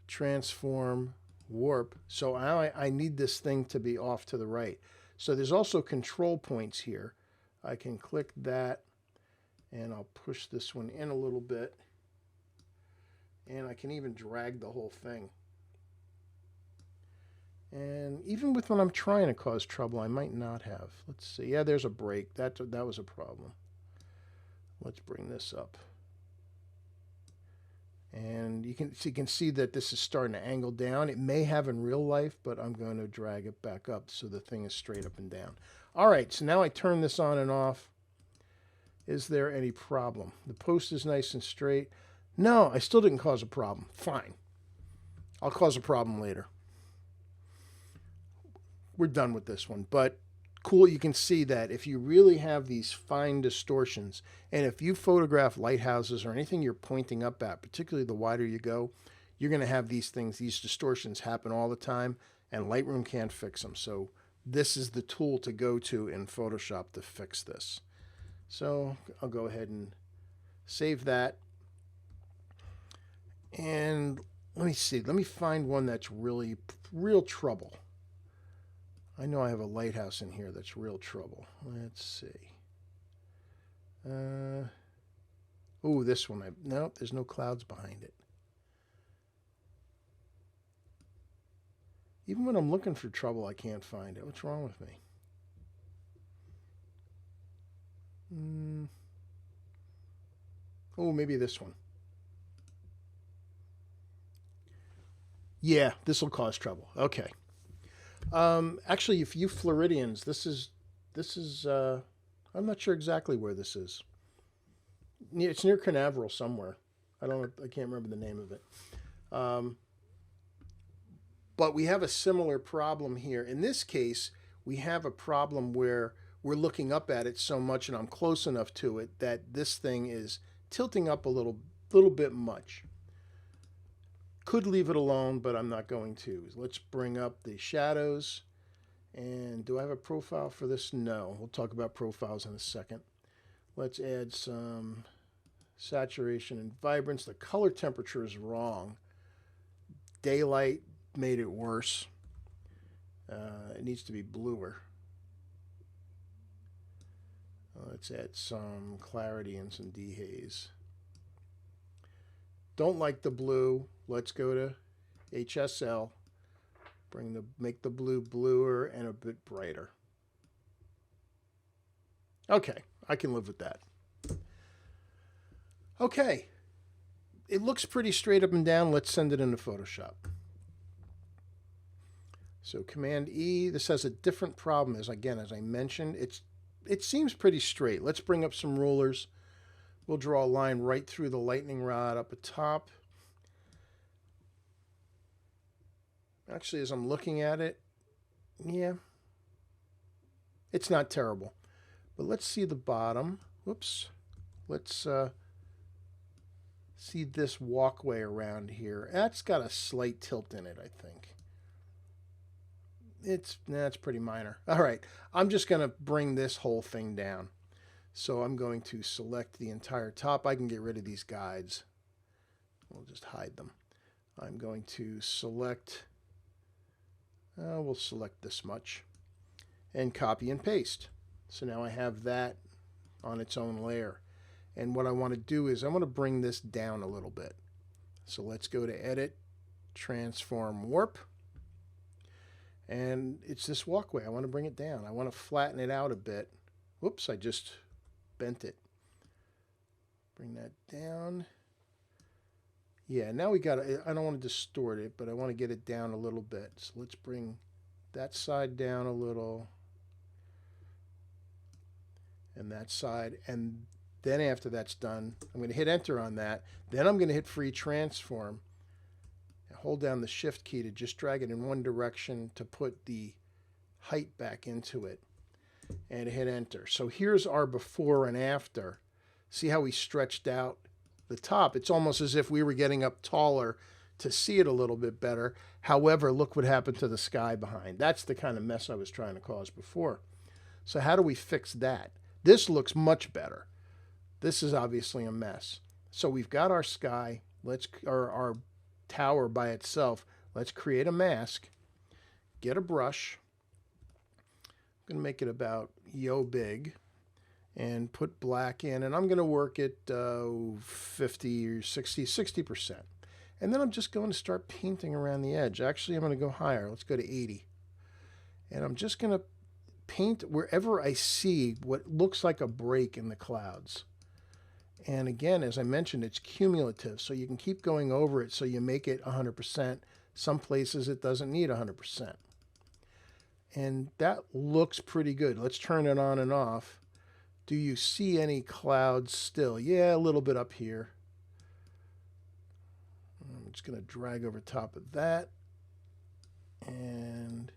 S1: transform, warp. So I need this thing to be off to the right. So there's also control points here. I can click that, and I'll push this one in a little bit. And I can even drag the whole thing. And even with when I'm trying to cause trouble, I might not have. Let's see. Yeah, there's a break. That was a problem. Let's bring this up. And you can see that this is starting to angle down. It may have in real life, but I'm going to drag it back up so the thing is straight up and down. All right, so now I turn this on and off. Is there any problem? The post is nice and straight. No, I still didn't cause a problem. Fine. I'll cause a problem later. We're done with this one, but cool, you can see that if you really have these fine distortions, and if you photograph lighthouses or anything you're pointing up at, particularly the wider you go, you're going to have these distortions happen all the time, and Lightroom can't fix them. So this is the tool to go to in Photoshop to fix this. So I'll go ahead and save that. And let me see. Let me find one that's really real trouble. I know I have a lighthouse in here that's real trouble. Let's see. Oh, this one. No, there's no clouds behind it. Even when I'm looking for trouble, I can't find it. What's wrong with me? Oh, maybe this one. Yeah, this will cause trouble. Okay. Actually, if you Floridians, this is I'm not sure exactly where this is. It's near Canaveral somewhere. I can't remember the name of it. But we have a similar problem here. In this case, we have a problem where we're looking up at it so much, and I'm close enough to it that this thing is tilting up a little bit much. Could leave it alone, but I'm not going to. Let's bring up the shadows. And do I have a profile for this? No. We'll talk about profiles in a second. Let's add some saturation and vibrance. The color temperature is wrong. Daylight made it worse. It needs to be bluer. Let's add some clarity and some dehaze. Don't like the blue. Let's go to HSL. Make the blue bluer and a bit brighter. Okay, I can live with that. Okay, it looks pretty straight up and down. Let's send it into Photoshop. So Command E. This has a different problem. As I mentioned, it seems pretty straight. Let's bring up some rulers. We'll draw a line right through the lightning rod up at top. Actually, as I'm looking at it, yeah, it's not terrible. But let's see the bottom. Whoops. Let's see this walkway around here. That's got a slight tilt in it, I think. It's pretty minor. All right, I'm just going to bring this whole thing down. So I'm going to select the entire top. I can get rid of these guides. We'll just hide them. I'm going to select, we'll select this much. and copy and paste. So now I have that on its own layer. And what I want to do is I want to bring this down a little bit. So let's go to Edit, Transform, Warp. And it's this walkway. I want to bring it down. I want to flatten it out a bit. Whoops, I just bent it. Bring that down. Yeah, now we got it. I don't want to distort it, but I want to get it down a little bit. So let's bring that side down a little. And that side. And then after that's done, I'm going to hit enter on that. Then I'm going to hit free transform. Hold down the shift key to just drag it in one direction to put the height back into it. And hit enter. So here's our before and after. See how we stretched out the top? It's almost as if we were getting up taller to see it a little bit better. However, look what happened to the sky behind. That's the kind of mess I was trying to cause before. So how do we fix that? This looks much better. This is obviously a mess. So we've got our sky, our tower by itself. Let's create a mask. Get a brush. I'm going to make it about yo big and put black in, and I'm going to work it 50 or 60%. And then I'm just going to start painting around the edge. Actually, I'm going to go higher. Let's go to 80. And I'm just going to paint wherever I see what looks like a break in the clouds. And again, as I mentioned, it's cumulative, so you can keep going over it so you make it 100%. Some places it doesn't need 100%. And that looks pretty good. Let's turn it on and off. Do you see any clouds still? Yeah, a little bit up here. I'm just going to drag over top of that. And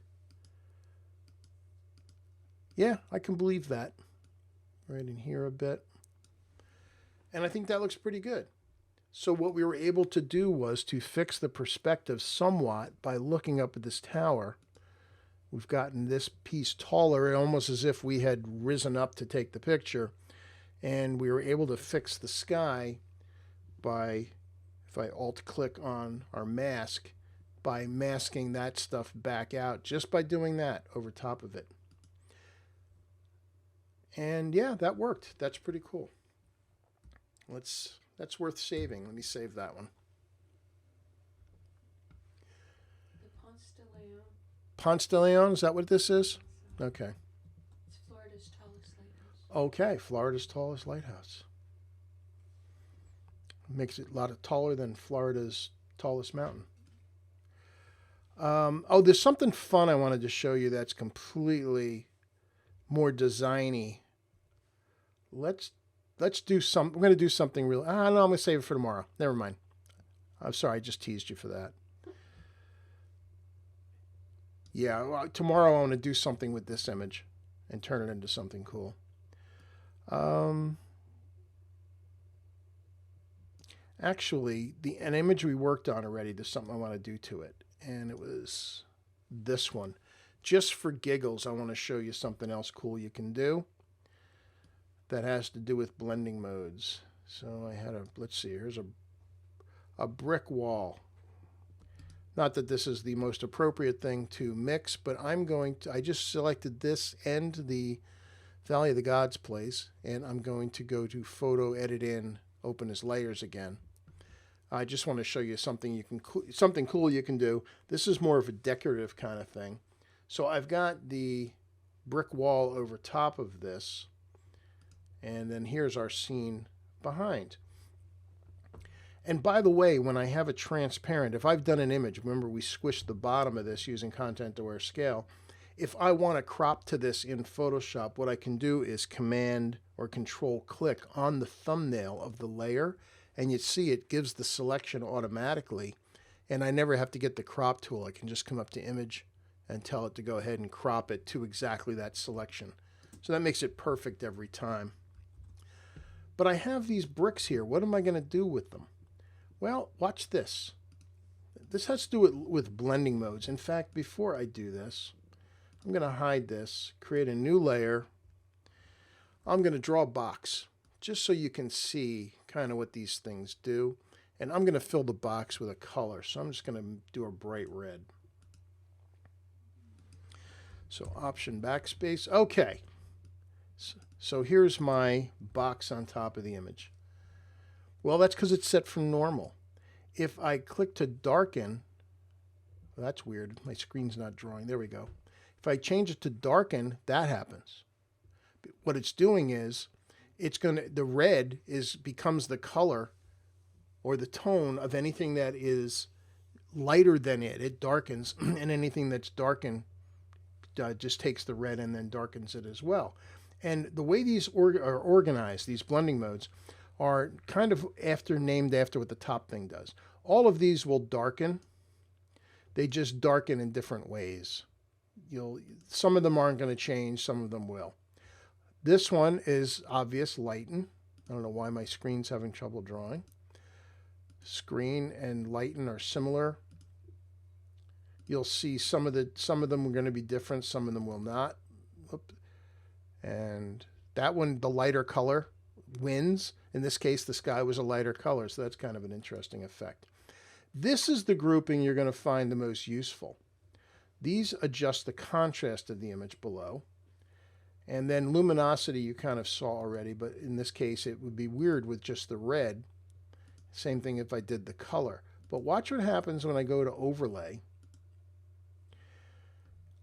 S1: yeah, I can believe that. Right in here a bit. And I think that looks pretty good. So what we were able to do was to fix the perspective somewhat by looking up at this tower. We've gotten this piece taller, almost as if we had risen up to take the picture. And we were able to fix the sky by, if I alt-click on our mask, by masking that stuff back out, just by doing that over top of it. And yeah, that worked. That's pretty cool. That's worth saving. Let me save that one.
S2: The Ponce de Leon.
S1: Ponce de Leon, is that what this is? Okay.
S2: It's Florida's tallest lighthouse.
S1: Okay, Florida's tallest lighthouse. Makes it a lot taller than Florida's tallest mountain. Oh, there's something fun I wanted to show you that's completely more designy. Let's do some. We're going to do something real. No, I'm going to save it for tomorrow. Never mind. I'm sorry, I just teased you for that. Yeah, well, tomorrow I want to do something with this image and turn it into something cool. Actually, an image we worked on already, there's something I want to do to it. And it was this one. Just for giggles, I want to show you something else cool you can do that has to do with blending modes. So I had let's see, here's a brick wall. Not that this is the most appropriate thing to mix, but I just selected this and the Valley of the Gods place, and I'm going to go to Photo, Edit In, Open as Layers again. I just want to show you something something cool you can do. This is more of a decorative kind of thing. So I've got the brick wall over top of this, and then here's our scene behind. And by the way, when I have a transparent, if I've done an image, remember we squished the bottom of this using Content-Aware Scale. If I want to crop to this in Photoshop, what I can do is Command or Control click on the thumbnail of the layer, and you see it gives the selection automatically, and I never have to get the crop tool. I can just come up to Image and tell it to go ahead and crop it to exactly that selection. So that makes it perfect every time. But I have these bricks here. What am I going to do with them? Well, watch this. This has to do with blending modes. In fact, before I do this, I'm going to hide this, create a new layer. I'm going to draw a box just so you can see kind of what these things do. And I'm going to fill the box with a color. So I'm just going to do a bright red. So Option Backspace. Okay. So here's my box on top of the image. Well, that's because it's set from normal. If I click to darken, well, that's weird. My screen's not drawing. There we go. If I change it to darken, that happens. What it's doing is the red becomes the color or the tone of anything that is lighter than it. It darkens, and anything that's darkened just takes the red and then darkens it as well. And the way these are organized, these blending modes, are kind of named after what the top thing does. All of these will darken. They just darken in different ways. Some of them aren't going to change, some of them will. This one is obvious, lighten. I don't know why my screen's having trouble drawing. Screen and lighten are similar. You'll see some of them are going to be different, some of them will not. And that one, the lighter color wins. In this case, the sky was a lighter color, so that's kind of an interesting effect. This is the grouping you're going to find the most useful. These adjust the contrast of the image below. And then luminosity you kind of saw already, but in this case it would be weird with just the red. Same thing if I did the color. But watch what happens when I go to overlay.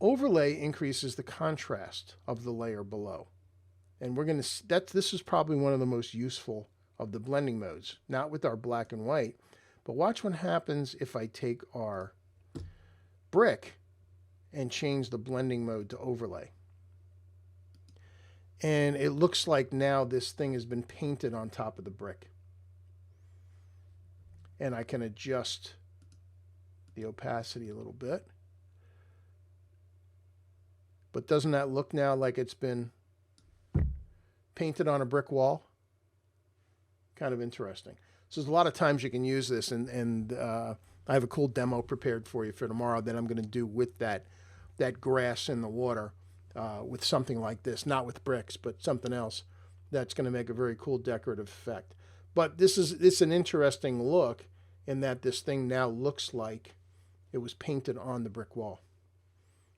S1: Overlay increases the contrast of the layer below. And this is probably one of the most useful of the blending modes, not with our black and white, but watch what happens if I take our brick and change the blending mode to overlay. And it looks like now this thing has been painted on top of the brick. And I can adjust the opacity a little bit. But doesn't that look now like it's been painted on a brick wall? Kind of interesting. So there's a lot of times you can use this, and I have a cool demo prepared for you for tomorrow that I'm going to do with that grass in the water with something like this, not with bricks, but something else that's going to make a very cool decorative effect. But this is an interesting look in that this thing now looks like it was painted on the brick wall.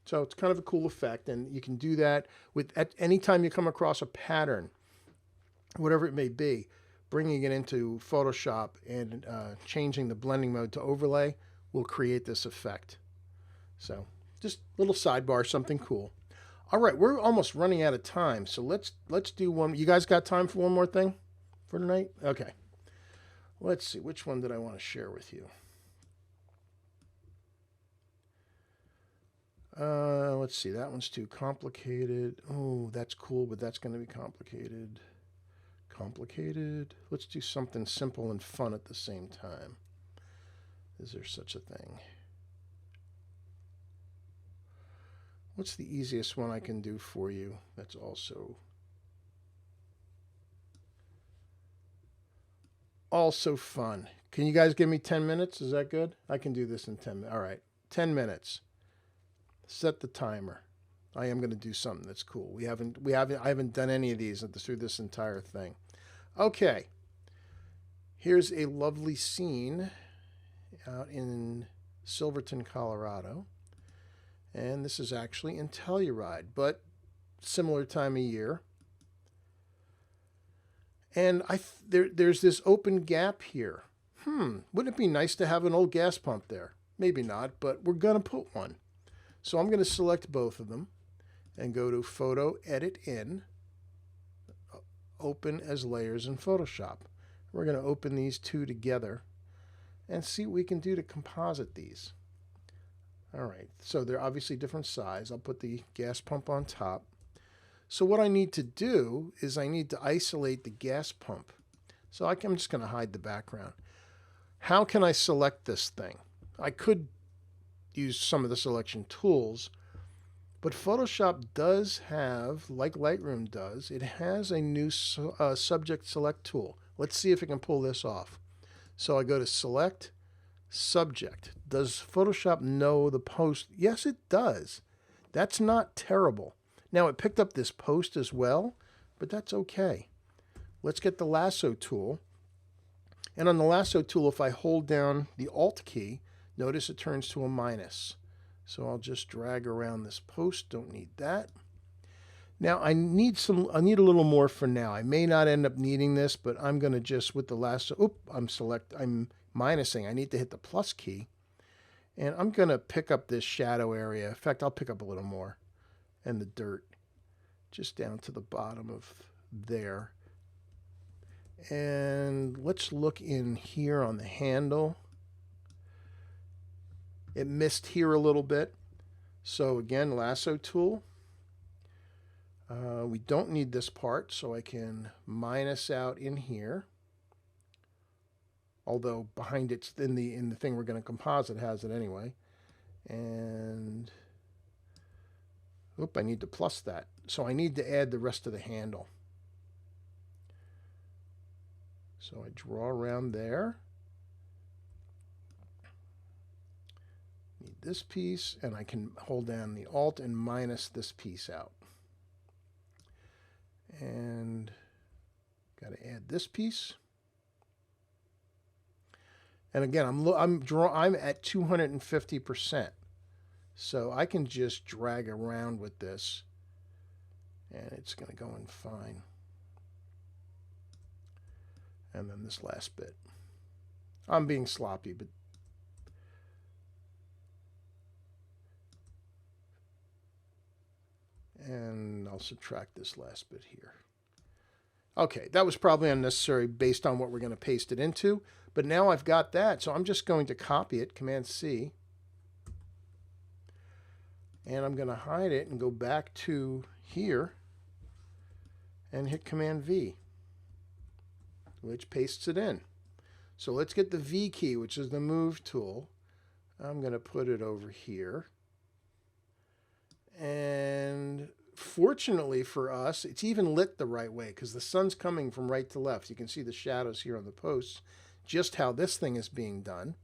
S1: So it's kind of a cool effect, and you can do that at any time you come across a pattern, whatever it may be, bringing it into Photoshop and changing the blending mode to overlay will create this effect. So just a little sidebar, something cool. All right, we're almost running out of time, so let's do one. You guys got time for one more thing for tonight? Okay. Let's see, which one did I want to share with you? Let's see, that one's too complicated. Oh, that's cool, but that's going to be complicated. Let's do something simple and fun at the same time. Is there such a thing? What's the easiest one I can do for you that's also fun? Can you guys give me 10 minutes? Is that good? I can do this in 10 minutes. All right, 10 minutes. Set the timer. I am going to do something that's cool. I haven't done any of these through this entire thing. Okay. Here's a lovely scene out in Silverton, Colorado. And this is actually in Telluride, but similar time of year. And there's this open gap here. Wouldn't it be nice to have an old gas pump there? Maybe not, but we're going to put one. So I'm going to select both of them and go to Photo, Edit In, Open as Layers in Photoshop. We're going to open these two together and see what we can do to composite these. All right, so they're obviously different size. I'll put the gas pump on top. So what I need to do is I need to isolate the gas pump. So I'm just going to hide the background. How can I select this thing? I could use some of the selection tools, but Photoshop does have, like Lightroom does, it has a new subject select tool. Let's see if it can pull this off. So I go to Select, Subject. Does Photoshop know the post? Yes, it does. That's not terrible. Now it picked up this post as well, but that's okay. Let's get the lasso tool. And on the lasso tool, if I hold down the Alt key, notice it turns to a minus. So I'll just drag around this post. Don't need that. Now I need a little more for now. I may not end up needing this, but I'm going to just with the lasso, I'm minusing. I need to hit the plus key. And I'm going to pick up this shadow area. In fact, I'll pick up a little more. And the dirt just down to the bottom of there. And let's look in here on the handle. It missed here a little bit. So again, lasso tool. We don't need this part, so I can minus out in here. Although behind it's in the thing we're going to composite has it anyway. And I need to plus that. So I need to add the rest of the handle. So I draw around there. Need this piece, and I can hold down the Alt and minus this piece out. And got to add this piece. And again, I'm at 250%. So I can just drag around with this and it's going to go in fine. And then this last bit. I'm being sloppy, but and I'll subtract this last bit here. Okay, that was probably unnecessary based on what we're going to paste it into, but now I've got that, so I'm just going to copy it, Command C, and I'm going to hide it and go back to here and hit Command V, which pastes it in. So let's get the V key, which is the move tool. I'm going to put it over here. And fortunately for us, it's even lit the right way because the sun's coming from right to left. You can see the shadows here on the posts, just how this thing is being done.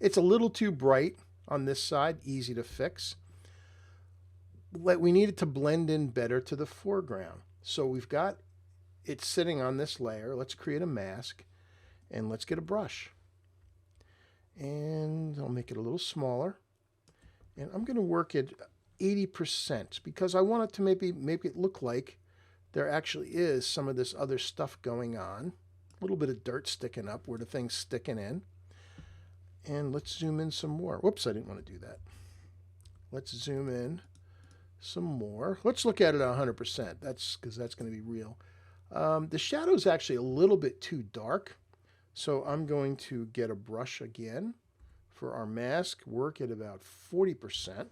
S1: It's a little too bright on this side, easy to fix. We need it to blend in better to the foreground. So we've got it sitting on this layer. Let's create a mask and let's get a brush. And I'll make it a little smaller. And I'm going to work it 80% because I want it to maybe make it look like there actually is some of this other stuff going on. A little bit of dirt sticking up where the thing's sticking in. And let's zoom in some more. Whoops, I didn't want to do that. Let's zoom in some more. Let's look at it at 100%. That's because that's going to be real. The shadow is actually a little bit too dark. So I'm going to get a brush again for our mask, work at about 40%.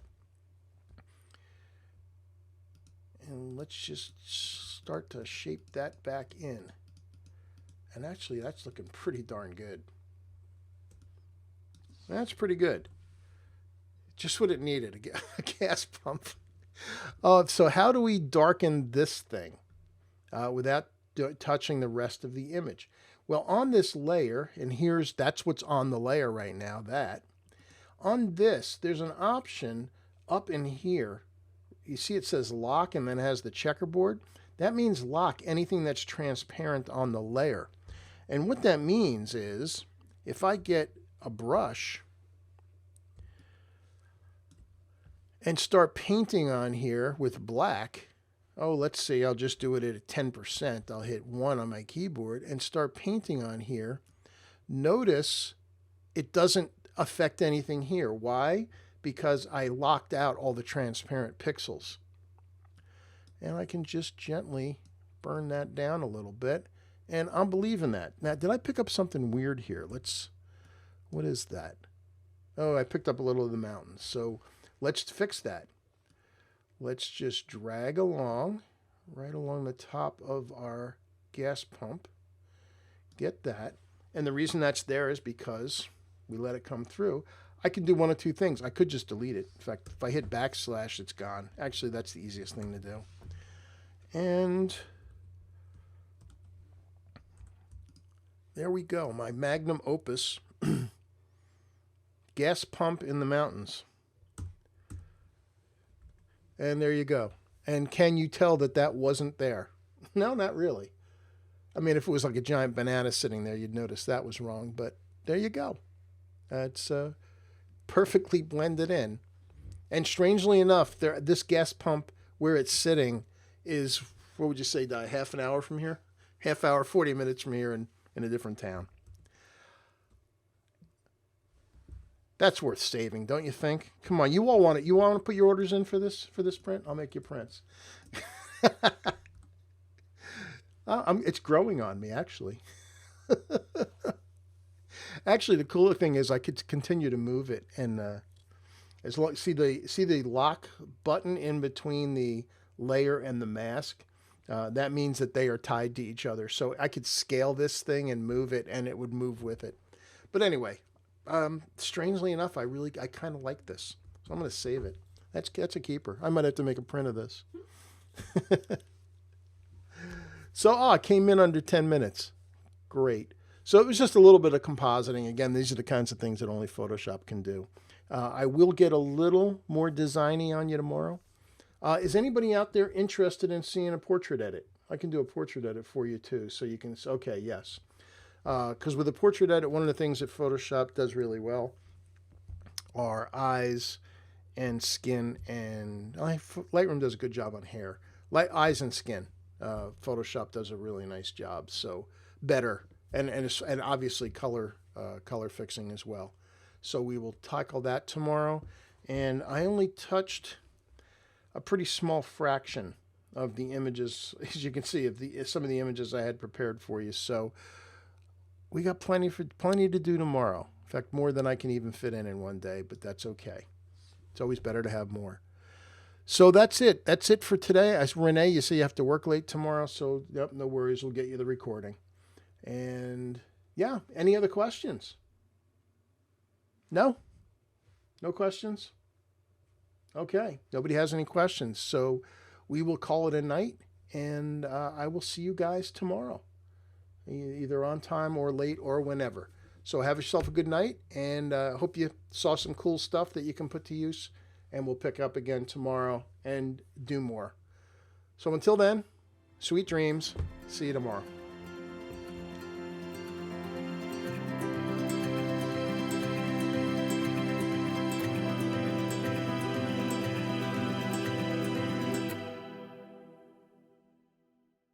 S1: And let's just start to shape that back in. And actually, that's looking pretty darn good. That's pretty good. Just what it needed, a gas pump. So how do we darken this thing without touching the rest of the image? Well, on this layer, and that's what's on the layer right now, on this, there's an option up in here. You see it says lock and then it has the checkerboard. That means lock anything that's transparent on the layer. And what that means is if I get a brush and start painting on here with black, let's see, I'll just do it at 10%. I'll hit 1 on my keyboard and start painting on here. Notice it doesn't affect anything here. Why? Because I locked out all the transparent pixels. And I can just gently burn that down a little bit. And I'm believing that. Now, did I pick up something weird here? What is that? Oh, I picked up a little of the mountains. So let's fix that. Let's just drag along, right along the top of our gas pump. Get that. And the reason that's there is because we let it come through. I can do one of two things. I could just delete it. In fact, if I hit backslash, it's gone. Actually, that's the easiest thing to do. And there we go. My magnum opus gas pump in the mountains. And there you go. And can you tell that that wasn't there? No, not really. I mean, if it was like a giant banana sitting there, you'd notice that was wrong. But there you go. It's perfectly blended in. And strangely enough, this gas pump where it's sitting is, what would you say, Di, half an hour from here? Half hour, 40 minutes from here in a different town. That's worth saving, don't you think? Come on, you all want it. You want to put your orders in for this print? I'll make you prints. It's growing on me, actually. Actually, the cooler thing is I could continue to move it, and as long see the lock button in between the layer and the mask. That means that they are tied to each other. So I could scale this thing and move it, and it would move with it. But anyway, strangely enough, I kind of like this, so I'm going to save it. That's a keeper. I might have to make a print of this. So, it came in under 10 minutes. Great. So it was just a little bit of compositing. Again, these are the kinds of things that only Photoshop can do. I will get a little more designy on you tomorrow. Is anybody out there interested in seeing a portrait edit? I can do a portrait edit for you too, so you can, okay, yes. Because with a portrait edit, one of the things that Photoshop does really well are eyes and skin, and Lightroom does a good job on hair. Eyes and skin. Photoshop does a really nice job, so better, and obviously color fixing as well. So we will tackle that tomorrow, and I only touched a pretty small fraction of the images, as you can see, of some of the images I had prepared for you. So we got plenty to do tomorrow. In fact, more than I can even fit in one day, but that's okay. It's always better to have more. So that's it. That's it for today. As Renee, you say you have to work late tomorrow, so yep, no worries. We'll get you the recording. And yeah, any other questions? No? No questions? Okay. Nobody has any questions. So we will call it a night, and I will see you guys tomorrow, either on time or late or whenever. So have yourself a good night, and hope you saw some cool stuff that you can put to use, and we'll pick up again tomorrow and do more. So until then, sweet dreams. See you tomorrow.